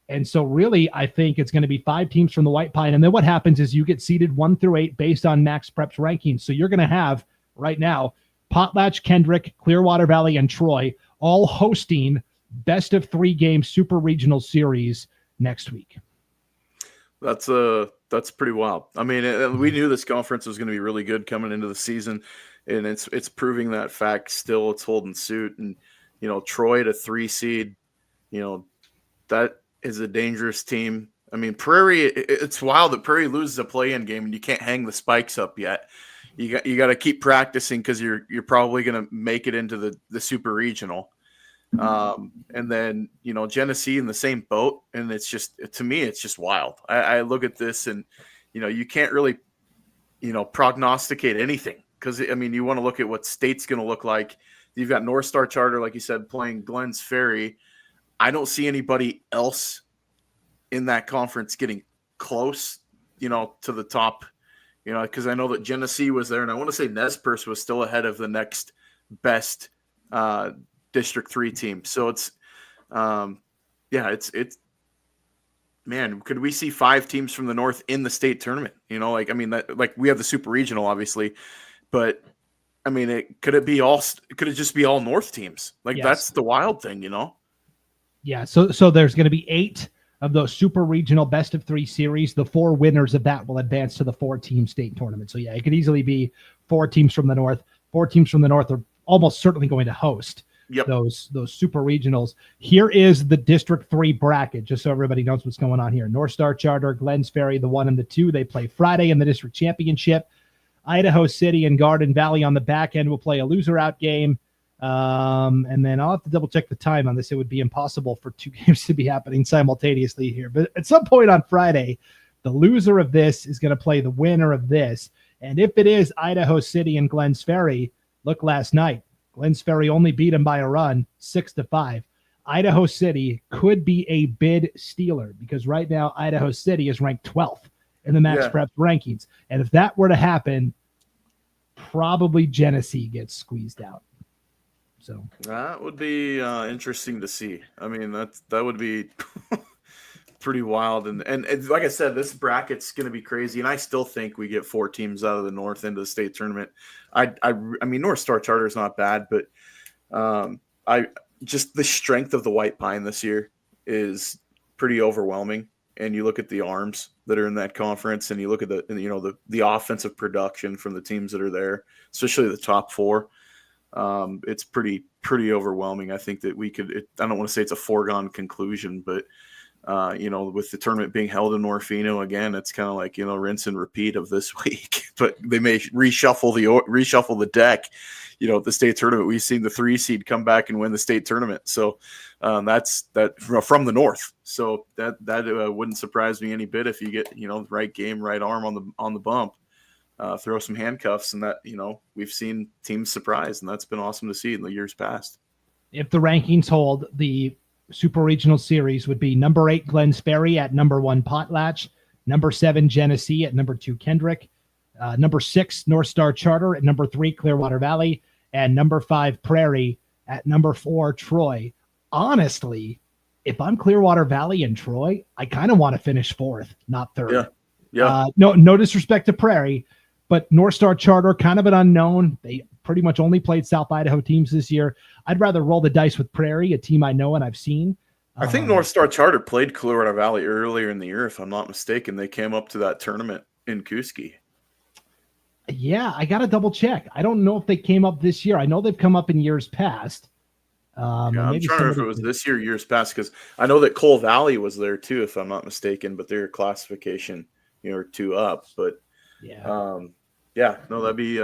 And so really, I think it's going to be 5 teams from the White Pine. And then what happens is you get seeded 1 through 8 based on Max Prep's rankings. So you're going to have right now Potlatch, Kendrick, Clearwater Valley, and Troy all hosting best of 3 game super regional series next week. That's pretty wild. I mean, we knew this conference was going to be really good coming into the season, and it's proving that fact still. It's holding suit, and Troy at a 3 seed, that is a dangerous team. I mean, Prairie. It's wild that Prairie loses a play-in game, and you can't hang the spikes up yet. You got to keep practicing because you're probably going to make it into the super regional. And then Genesee in the same boat, and it's just, to me, it's just wild. I look at this, and you can't really prognosticate anything, because I mean, you want to look at what state's going to look like. You've got North Star Charter, like you said, playing Glens Ferry. I don't see anybody else in that conference getting close to the top, because I know that Genesee was there, and I want to say Nez Perce was still ahead of the next best District 3 team. So it's, it's man, could we see 5 teams from the North in the state tournament? We have the super regional, obviously, but I mean, could it just be all North teams? Yes. That's the wild thing, Yeah. So there's going to be 8 of those super regional best of 3 series. The 4 winners of that will advance to the 4-team state tournament. So yeah, it could easily be 4 teams from the North. 4 teams from the North are almost certainly going to host those super regionals. Here is the District 3 bracket, just so everybody knows what's going on here. North Star Charter, Glens Ferry, the 1 and the 2, they play Friday in the district championship. Idaho City and Garden Valley on the back end will play a loser out game. And then I'll have to double check the time on this. It would be impossible for 2 games to be happening simultaneously here. But at some point on Friday, the loser of this is going to play the winner of this. And if it is Idaho City and Glens Ferry, look last night, Glens Ferry only beat them by a run, 6-5. Idaho City could be a bid stealer, because right now Idaho City is ranked 12th in the Max Prep rankings. And if that were to happen, probably Genesee gets squeezed out. So that would be interesting to see. I mean, that would be pretty wild. And like I said, this bracket's going to be crazy. And I still think we get 4 teams out of the North into the state tournament. I mean, North Star Charter is not bad, but just the strength of the White Pine this year is pretty overwhelming. And you look at the arms that are in that conference, and you look at the offensive production from the teams that are there, especially the top 4. It's pretty overwhelming. I think that we could. I don't want to say it's a foregone conclusion, but with the tournament being held in Orofino again, it's kind of like rinse and repeat of this week. But they may reshuffle the deck. The state tournament, we've seen the 3 seed come back and win the state tournament. So that's that from the North. So that wouldn't surprise me any bit if you get right game, right arm on the bump. Throw some handcuffs, and that we've seen teams surprise, and that's been awesome to see in the years past. If the rankings hold, the super regional series would be number 8 Glens Ferry at number 1 Potlatch, number 7 Genesee at number 2 Kendrick, number 6 North Star Charter at number 3 Clearwater Valley, and number 5 Prairie at number 4 Troy. Honestly, if I'm Clearwater Valley and Troy, I kind of want to finish 4th, not 3rd. Yeah. No disrespect to Prairie, but North Star Charter, kind of an unknown. They pretty much only played South Idaho teams this year. I'd rather roll the dice with Prairie, a team I know and I've seen. I think North Star Charter played Clearwater Valley earlier in the year, if I'm not mistaken. They came up to that tournament in Kuski. Yeah, I got to double check. I don't know if they came up this year. I know they've come up in years past. I'm trying to remember if it was this year, years past, because I know that Cole Valley was there too, if I'm not mistaken, but they're classification, 2 up. But that'd be.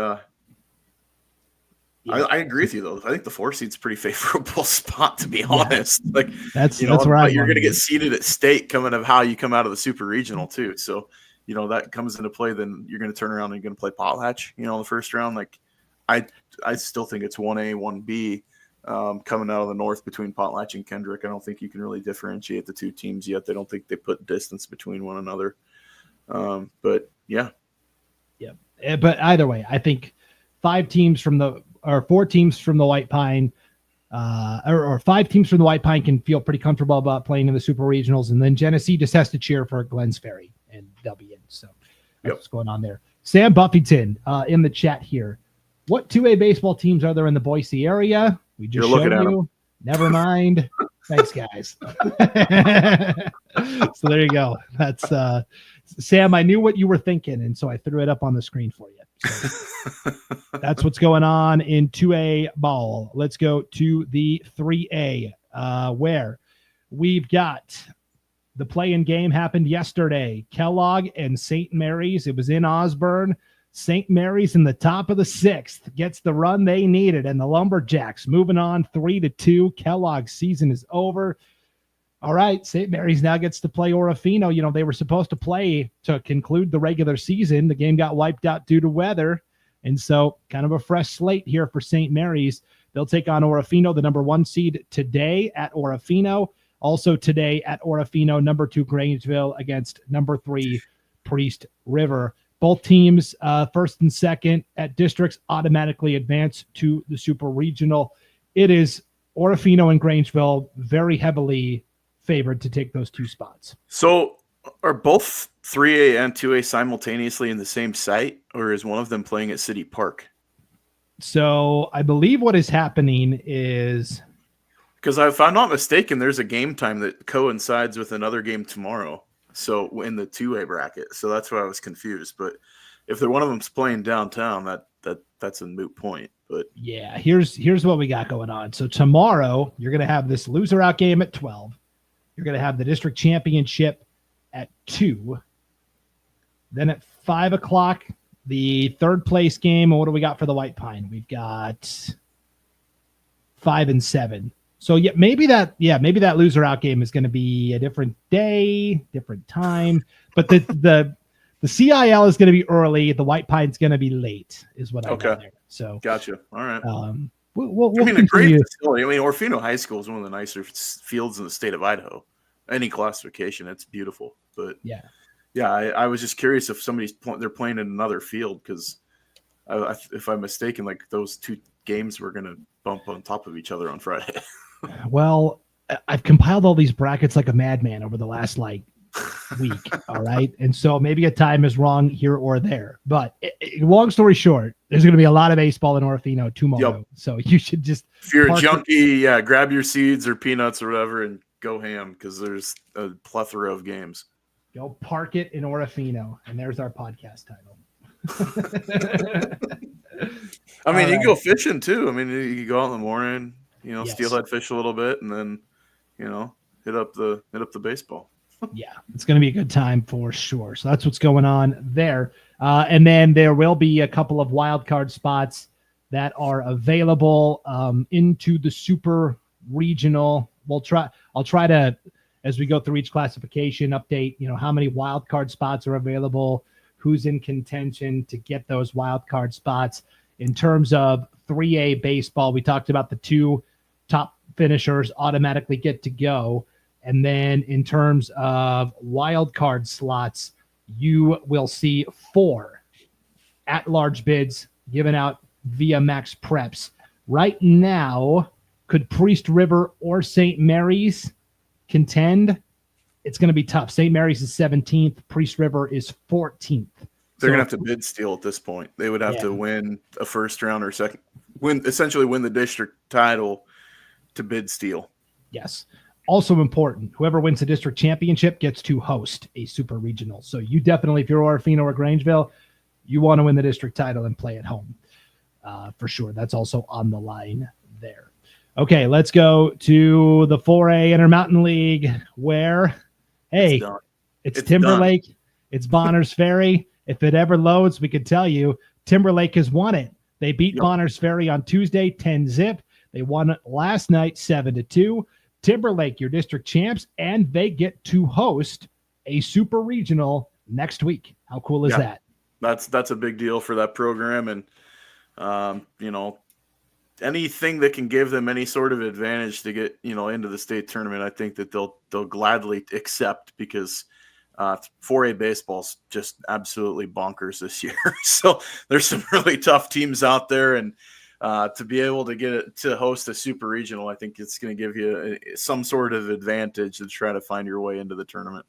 I agree with you though. I think the 4 seed's a pretty favorable spot, to be honest. Like that's where you're going to get seeded at state coming of how you come out of the super regional too. So that comes into play. Then you're going to turn around and you're going to play Potlatch. In the first round. Like I still think it's 1A, 1B. Coming out of the North between Potlatch and Kendrick. I don't think you can really differentiate the 2 teams yet. They don't think they put distance between one another. But yeah. But either way, I think 4 teams from the White Pine, or 5 teams from the White Pine can feel pretty comfortable about playing in the Super Regionals, and then Genesee just has to cheer for Glens Ferry, and they'll be in. So that's what's going on there. Sam Buffington in the chat here. What 2A baseball teams are there in the Boise area? We just showed you. Never mind. Thanks, guys. So there you go. That's Sam. I knew what you were thinking, and so I threw it up on the screen for you. So that's what's going on in 2A ball. Let's go to the 3A, where we've got the play-in game happened yesterday. Kellogg and St. Mary's. It was in Osborne. St. Mary's in the top of the 6th gets the run they needed, and the Lumberjacks moving on 3-2. Kellogg's season is over. All right, St. Mary's now gets to play Orofino. You know, they were supposed to play to conclude the regular season. The game got wiped out due to weather, and so kind of a fresh slate here for St. Mary's. They'll take on Orofino, the number 1 seed, today at Orofino. Also today at Orofino, number 2 Grangeville against number 3 Priest River. Both teams, first and second at districts, automatically advance to the Super Regional. It is Orofino and Grangeville very heavily favored to take those 2 spots. So are both 3A and 2A simultaneously in the same site, or is one of them playing at City Park? So I believe what is happening is... Because if I'm not mistaken, there's a game time that coincides with another game tomorrow. So in the 2A bracket, so that's why I was confused. But if one of them's playing downtown, that's a moot point. But yeah, here's what we got going on. So tomorrow you're going to have this loser out game at 12. You're going to have the district championship at 2. Then at 5 o'clock, the 3rd place game. And what do we got for the White Pine? We've got 5 and 7. So maybe that loser out game is going to be a different day, different time. But the CIL is going to be early. The White Pine's going to be late, is what I know there. So gotcha. All right. We'll a great facility. I mean, Orofino High School is one of the nicer fields in the state of Idaho. Any classification, it's beautiful. But I was just curious if they're playing in another field, because if I'm mistaken, like those 2 games were going to bump on top of each other on Friday. Well, I've compiled all these brackets like a madman over the last week. All right. And so maybe a time is wrong here or there, but long story short, there's going to be a lot of baseball in Orofino tomorrow. Yep. So you should just, if you're a junkie, grab your seeds or peanuts or whatever and go ham, because there's a plethora of games. Go park it in Orofino. And there's our podcast title. I mean, you can go fishing too. I mean, you can go out in the morning, steelhead fish a little bit, and then, hit up the baseball. Yeah, it's going to be a good time for sure. So that's what's going on there. And then there will be a couple of wild card spots that are available into the Super Regional. I'll try to, as we go through each classification, update, how many wild card spots are available, who's in contention to get those wild card spots. In terms of 3A baseball, we talked about the 2 top finishers automatically get to go. And then in terms of wild card slots, you will see 4 at-large bids given out via Max Preps. Right now, could Priest River or St. Mary's contend? It's going to be tough. St. Mary's is 17th. Priest River is 14th. They're going to have to bid steal at this point. They would have to win a first round or second, essentially win the district title to bid steal. Yes. Also important, whoever wins the district championship gets to host a Super Regional. So you definitely, if you're Orofino or Grangeville, you want to win the district title and play at home for sure. That's also on the line there. Okay, let's go to the 4A Intermountain League where, hey, it's Timberlake, it's Bonners Ferry. If it ever loads, we could tell you Timberlake has won it. They beat Bonners Ferry on Tuesday, 10-zip. They won it last night, 7-2. Timberlake, your district champs, and they get to host a Super Regional next week. How cool is that? That's a big deal for that program, and anything that can give them any sort of advantage to get into the state tournament, I think that they'll gladly accept, because 4A baseball's just absolutely bonkers this year. So there's some really tough teams out there, and to be able to get it to host a super regional, I think it's going to give you some sort of advantage to try to find your way into the tournament.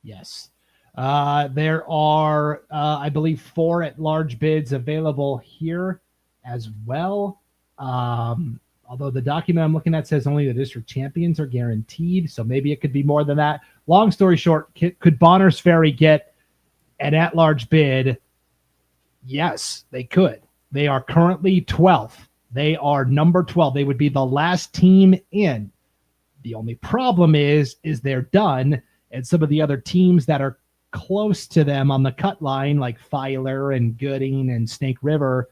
Yes. There are, I believe, 4 at-large bids available here as well. Although the document I'm looking at says only the district champions are guaranteed, so maybe it could be more than that. Long story short, could Bonners Ferry get an at-large bid? Yes, they could. They are currently 12th. They are number 12. They would be the last team in. The only problem is they're done, and some of the other teams that are close to them on the cut line, like Filer and Gooding and Snake River,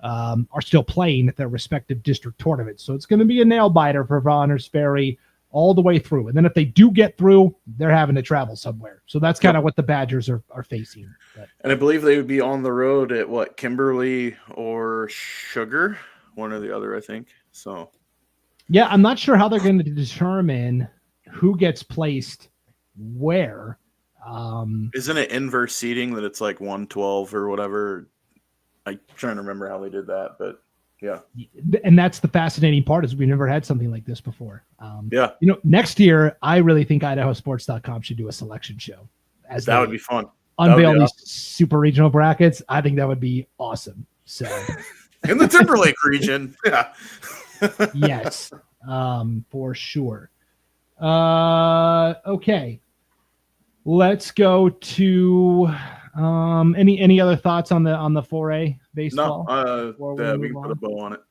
are still playing at their respective district tournaments. So it's going to be a nail biter for Bonners Ferry all the way through. And then if they do get through, they're having to travel somewhere. So that's kind of what the Badgers are facing. But, and I believe they would be on the road at Kimberly or Sugar, one or the other, I think. So, yeah, I'm not sure how they're going to determine who gets placed where. Isn't it inverse seating that it's like 112 or whatever? I'm trying to remember how they did that, but yeah. And that's the fascinating part, is we've never had something like this before. Yeah. Next year, I really think IdahoSports.com should do a selection show. That would be fun. Unveil these super regional brackets. I think that would be awesome. So in the Timberlake region. Yeah. Yes, for sure. Okay. Let's go to any other thoughts on the 4A baseball? No, we can put a bow on it.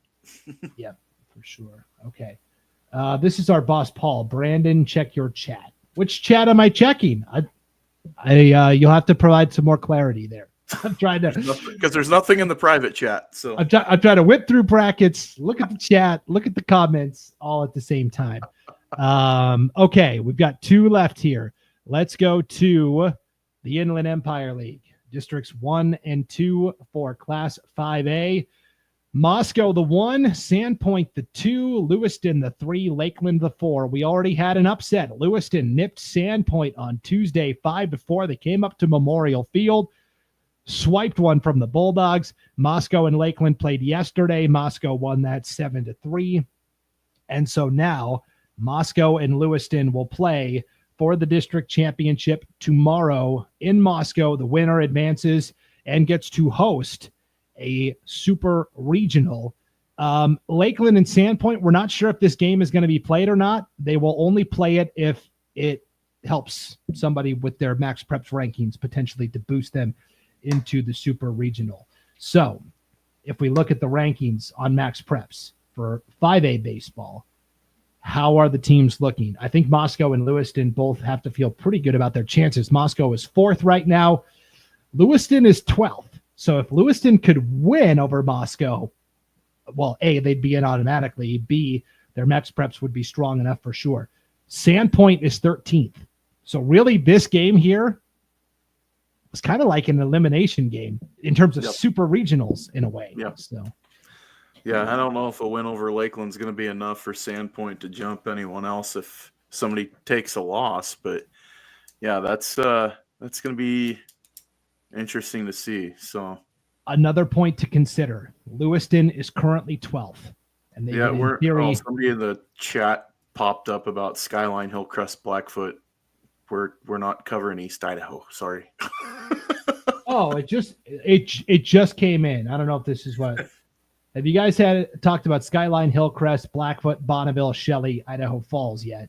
Yeah, for sure. Okay. This is our boss, Paul. Brandon, check your chat. Which chat am I checking? You'll have to provide some more clarity there. I'm trying to, because there's nothing in the private chat. So I'm trying to whip through brackets, look at the chat, look at the comments, all at the same time. Okay, we've got 2 left here. Let's go to the Inland Empire League. Districts 1 and 2 for Class 5A. Moscow the 1, Sandpoint the 2, Lewiston the 3, Lakeland the 4. We already had an upset. Lewiston nipped Sandpoint on Tuesday 5-4. They came up to Memorial Field, swiped one from the Bulldogs. Moscow and Lakeland played yesterday. Moscow won that 7-3. And so now Moscow and Lewiston will play for the district championship tomorrow in Moscow. The winner advances and gets to host a super regional. Lakeland and Sandpoint, we're not sure if this game is going to be played or not. They will only play it if it helps somebody with their Max Preps rankings, potentially to boost them into the super regional. So if we look at the rankings on Max Preps for 5A baseball, how are the teams looking? I think Moscow and Lewiston both have to feel pretty good about their chances. Moscow is 4th right now. Lewiston is 12th. So if Lewiston could win over Moscow, well, A, they'd be in automatically. B, their Max Preps would be strong enough for sure. Sandpoint is 13th. So really this game here was kind of like an elimination game in terms of super regionals in a way. Yeah. So. Yeah, I don't know if a win over Lakeland's going to be enough for Sandpoint to jump anyone else if somebody takes a loss. But yeah, that's going to be interesting to see. So another point to consider: Lewiston is currently 12th, and they somebody in the chat popped up about Skyline, Hillcrest, Blackfoot. We're not covering East Idaho. Sorry. Oh, it just came in. I don't know if this is what. Have you guys talked about Skyline, Hillcrest, Blackfoot, Bonneville, Shelley, Idaho Falls yet?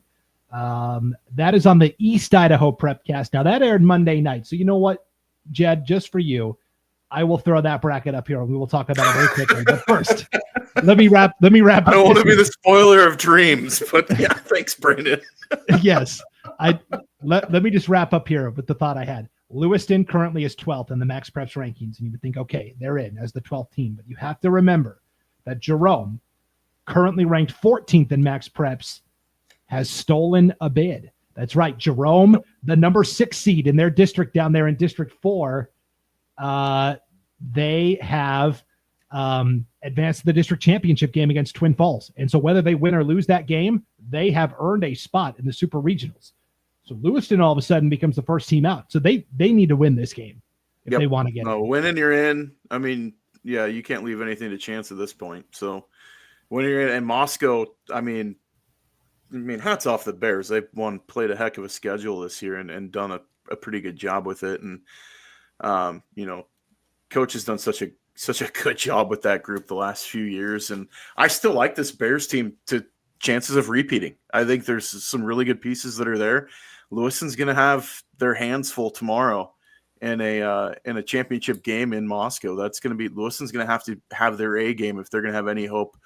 That is on the East Idaho Prepcast. Now that aired Monday night. So you know what, Jed, just for you, I will throw that bracket up here and we will talk about it very quickly. But first, let me wrap. I don't want to be the spoiler of dreams, but yeah, thanks, Brandon. Yes. Let me just wrap up here with the thought I had. Lewiston currently is 12th in the Max Preps rankings, and you would think, okay, they're in as the 12th team. But you have to remember that Jerome, currently ranked 14th in Max Preps, has stolen a bid. That's right. Jerome, the number 6 seed in their district down there in District 4, they have advanced to the district championship game against Twin Falls. And so whether they win or lose that game, they have earned a spot in the super regionals. So Lewiston all of a sudden becomes the first team out. So they need to win this game if they want to get winning, you're in. I mean, you can't leave anything to chance at this point. So when you're in Moscow, I mean, hats off the Bears. They've played a heck of a schedule this year and done a pretty good job with it. And coach has done such a good job with that group the last few years. And I still like this Bears team to chances of repeating. I think there's some really good pieces that are there. Lewiston's going to have their hands full tomorrow in a championship game in Moscow. That's going to be Lewiston's going to have their A game if they're going to have any hope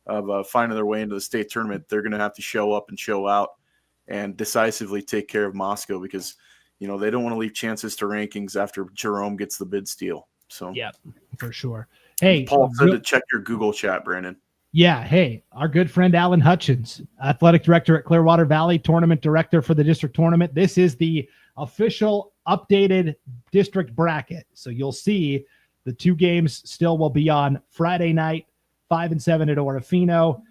of finding their way into the state tournament. They're going to have to show up and show out and decisively take care of Moscow because they don't want to leave chances to rankings after Jerome gets the bid steal. So yeah, for sure. Hey, Paul said to check your Google chat, Brandon. Yeah. Hey, our good friend Alan Hutchins, athletic director at Clearwater Valley, tournament director for the district tournament. This is the official updated district bracket. So you'll see the 2 games still will be on Friday night, 5 and 7 at Orofino.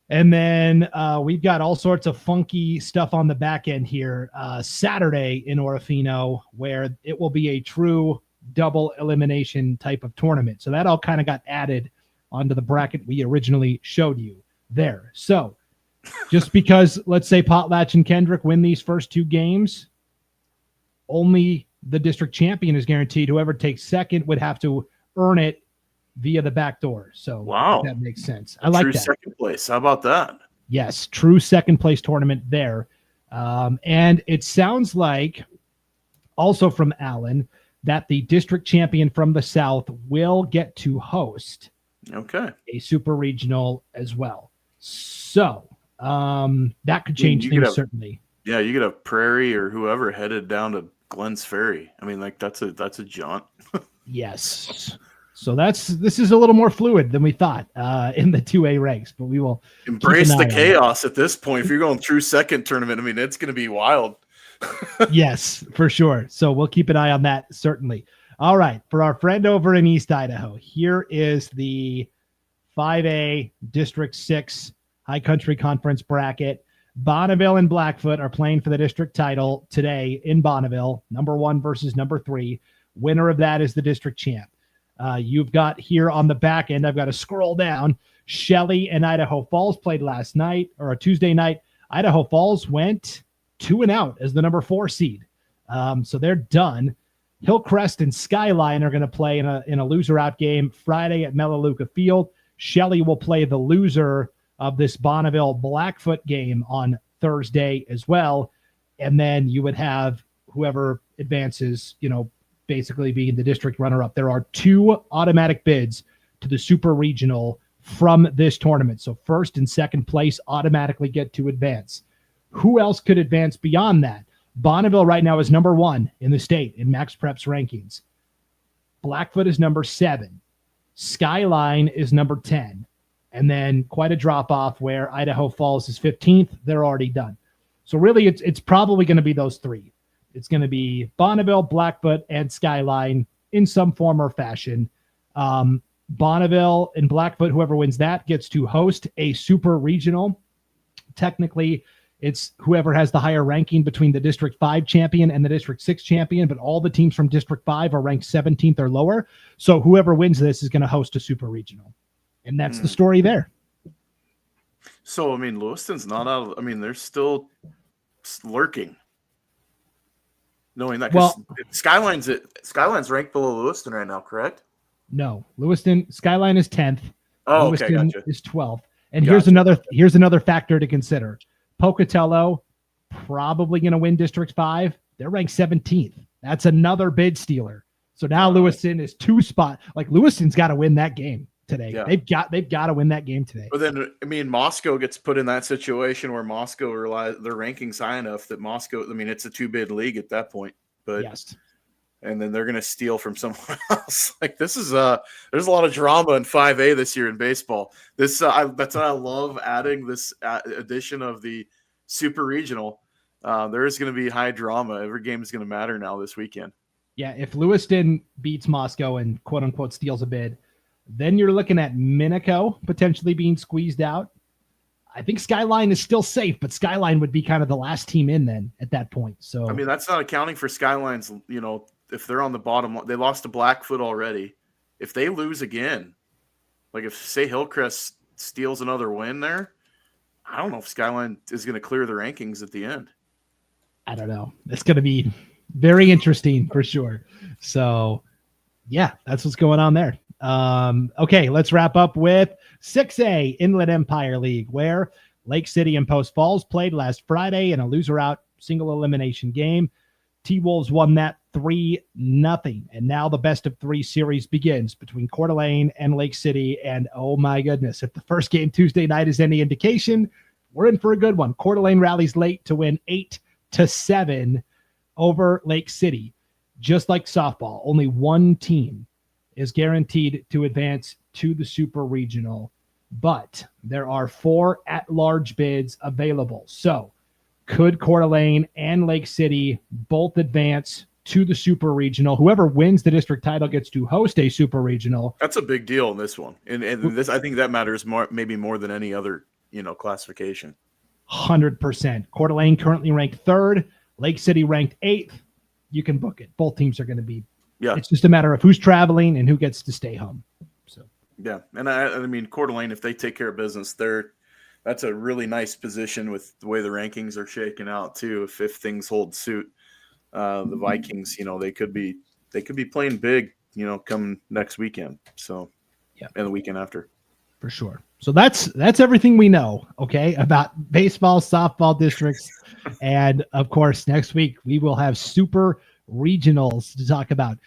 And then we've got all sorts of funky stuff on the back end here. Saturday in Orofino, where it will be a true double elimination type of tournament. So that all kind of got added onto the bracket we originally showed you there. So just because, let's say, Potlatch and Kendrick win these first 2 games, only the district champion is guaranteed. Whoever takes second would have to earn it via the back door. So wow, that makes sense. I like true that. Second place. How about that? Yes, true second place tournament there. And it sounds like also from Alan that the district champion from the South will get to host a super regional as well. So that could change things certainly. Yeah, you get a Prairie or whoever headed down to Glens Ferry. I mean, like that's a jaunt. Yes. So this is a little more fluid than we thought in the 2A ranks, but we will embrace the chaos at this point. If you're going through second tournament, I mean, it's going to be wild. Yes, for sure. So we'll keep an eye on that, certainly. All right. For our friend over in East Idaho, here is the 5A District 6 High Country Conference bracket. Bonneville and Blackfoot are playing for the district title today in Bonneville, number 1 versus number 3. Winner of that is the district champ. You've got here on the back end, I've got to scroll down. Shelley and Idaho Falls played last night or a Tuesday night. Idaho Falls went 2-0 as the number 4 seed. So they're done. Hillcrest and Skyline are going to play in a loser out game Friday at Melaleuca Field. Shelley will play the loser of this Bonneville Blackfoot game on Thursday as well. And then you would have whoever advances, basically being the district runner-up. There are 2 automatic bids to the super regional from this tournament. So first and second place automatically get to advance. Who else could advance beyond that? Bonneville right now is number 1 in the state in Max Prep's rankings. Blackfoot is number 7. Skyline is number 10. And then quite a drop-off where Idaho Falls is 15th. They're already done. So really, it's probably going to be those 3. It's going to be Bonneville, Blackfoot, and Skyline in some form or fashion. Bonneville and Blackfoot, whoever wins that, gets to host a super regional. Technically, it's whoever has the higher ranking between the District 5 champion and the District 6 champion, but all the teams from District 5 are ranked 17th or lower. So whoever wins this is going to host a super regional. And that's the story there. So, I mean, Lewiston's not out of, I mean, they're still lurking. Knowing that, well, Skyline's ranked below Lewiston right now, correct? No, Skyline is 10th. Oh, Lewiston okay, gotcha. is 12th. And here's another factor to consider. Pocatello probably going to win District 5. They're ranked 17th. That's another bid stealer. So now Lewiston is 2 spot. Like Lewiston's got to win that game today. Yeah. They've got to win that game today. But then, I mean, Moscow gets put in that situation where Moscow their rankings high enough that Moscow, I mean, it's a 2-bid league at that point. But yes. And then they're going to steal from someone else. Like this is there's a lot of drama in 5A this year in baseball. That's what I love adding this edition of the Super Regional. There is going to be high drama. Every game is going to matter now this weekend. Yeah, if Lewiston beats Moscow and quote unquote steals a bid, then you're looking at Minico potentially being squeezed out. I think Skyline is still safe, but Skyline would be kind of the last team in then at that point. So I mean, that's not accounting for Skyline's, if they're on the bottom, they lost to Blackfoot already. if they lose again, like if say Hillcrest steals another win there, I don't know if Skyline is going to clear the rankings at the end. I don't know. It's going to be very interesting for sure. So, yeah, that's what's going on there. Okay, let's wrap up with 6A Inland Empire League, where Lake City and Post Falls played last Friday in a loser-out single elimination game. T-Wolves won that 3-0. And now the best of 3 series begins between Coeur d'Alene and Lake City. And oh my goodness, if the first game Tuesday night is any indication, we're in for a good one. Coeur d'Alene rallies late to win 8-7 over Lake City. Just like softball, only one team is guaranteed to advance to the Super Regional, but there are 4 at-large bids available. So could Coeur d'Alene and Lake City both advance to the Super Regional? Whoever wins the district title gets to host a Super Regional. That's a big deal in this one. And this, I think that matters maybe more than any other, classification. 100%. Coeur d'Alene currently ranked 3rd, Lake City ranked 8th. You can book it. Both teams are going to be. Yeah. It's just a matter of who's traveling and who gets to stay home. So. Yeah, and I mean, Coeur d'Alene, if they take care of business, that's a really nice position with the way the rankings are shaking out too. If things hold suit, the Vikings, they could be playing big, come next weekend. So, yeah, and the weekend after. For sure. So that's everything we know, okay, about baseball, softball districts. And of course, next week we will have Super Regionals to talk about.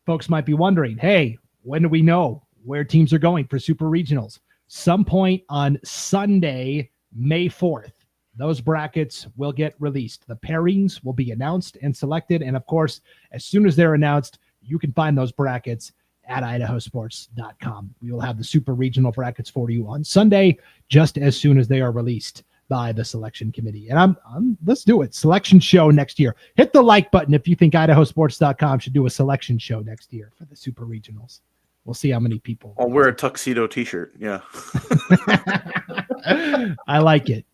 Folks might be wondering, hey, when do we know where teams are going for Super Regionals? Some point on Sunday, May 4th. Those brackets will get released. The pairings will be announced and selected. And of course, as soon as they're announced, you can find those brackets at IdahoSports.com. We will have the Super Regional brackets for you on Sunday, just as soon as they are released by the selection committee. And let's do it. Selection show next year. Hit the like button if you think IdahoSports.com should do a selection show next year for the Super Regionals. We'll see how many people. I'll wear a tuxedo t-shirt. Yeah. I like it.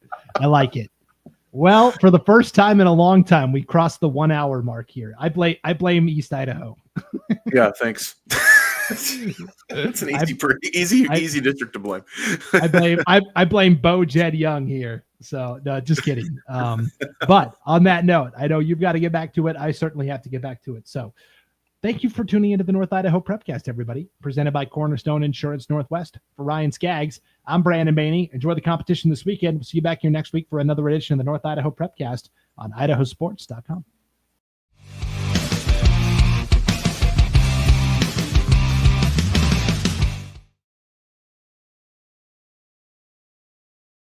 Well, for the first time in a long time, we crossed the 1 hour mark here. I blame East Idaho. Yeah, thanks. It's an easy district to blame. I blame Bo Jed Young here. So no, just kidding. But on that note, I know you've got to get back to it. I certainly have to get back to it. So thank you for tuning into the North Idaho Prepcast, everybody. Presented by Cornerstone Insurance Northwest. For Ryan Scaggs, I'm Brandon Baney. Enjoy the competition this weekend. We'll see you back here next week for another edition of the North Idaho Prepcast on IdahoSports.com.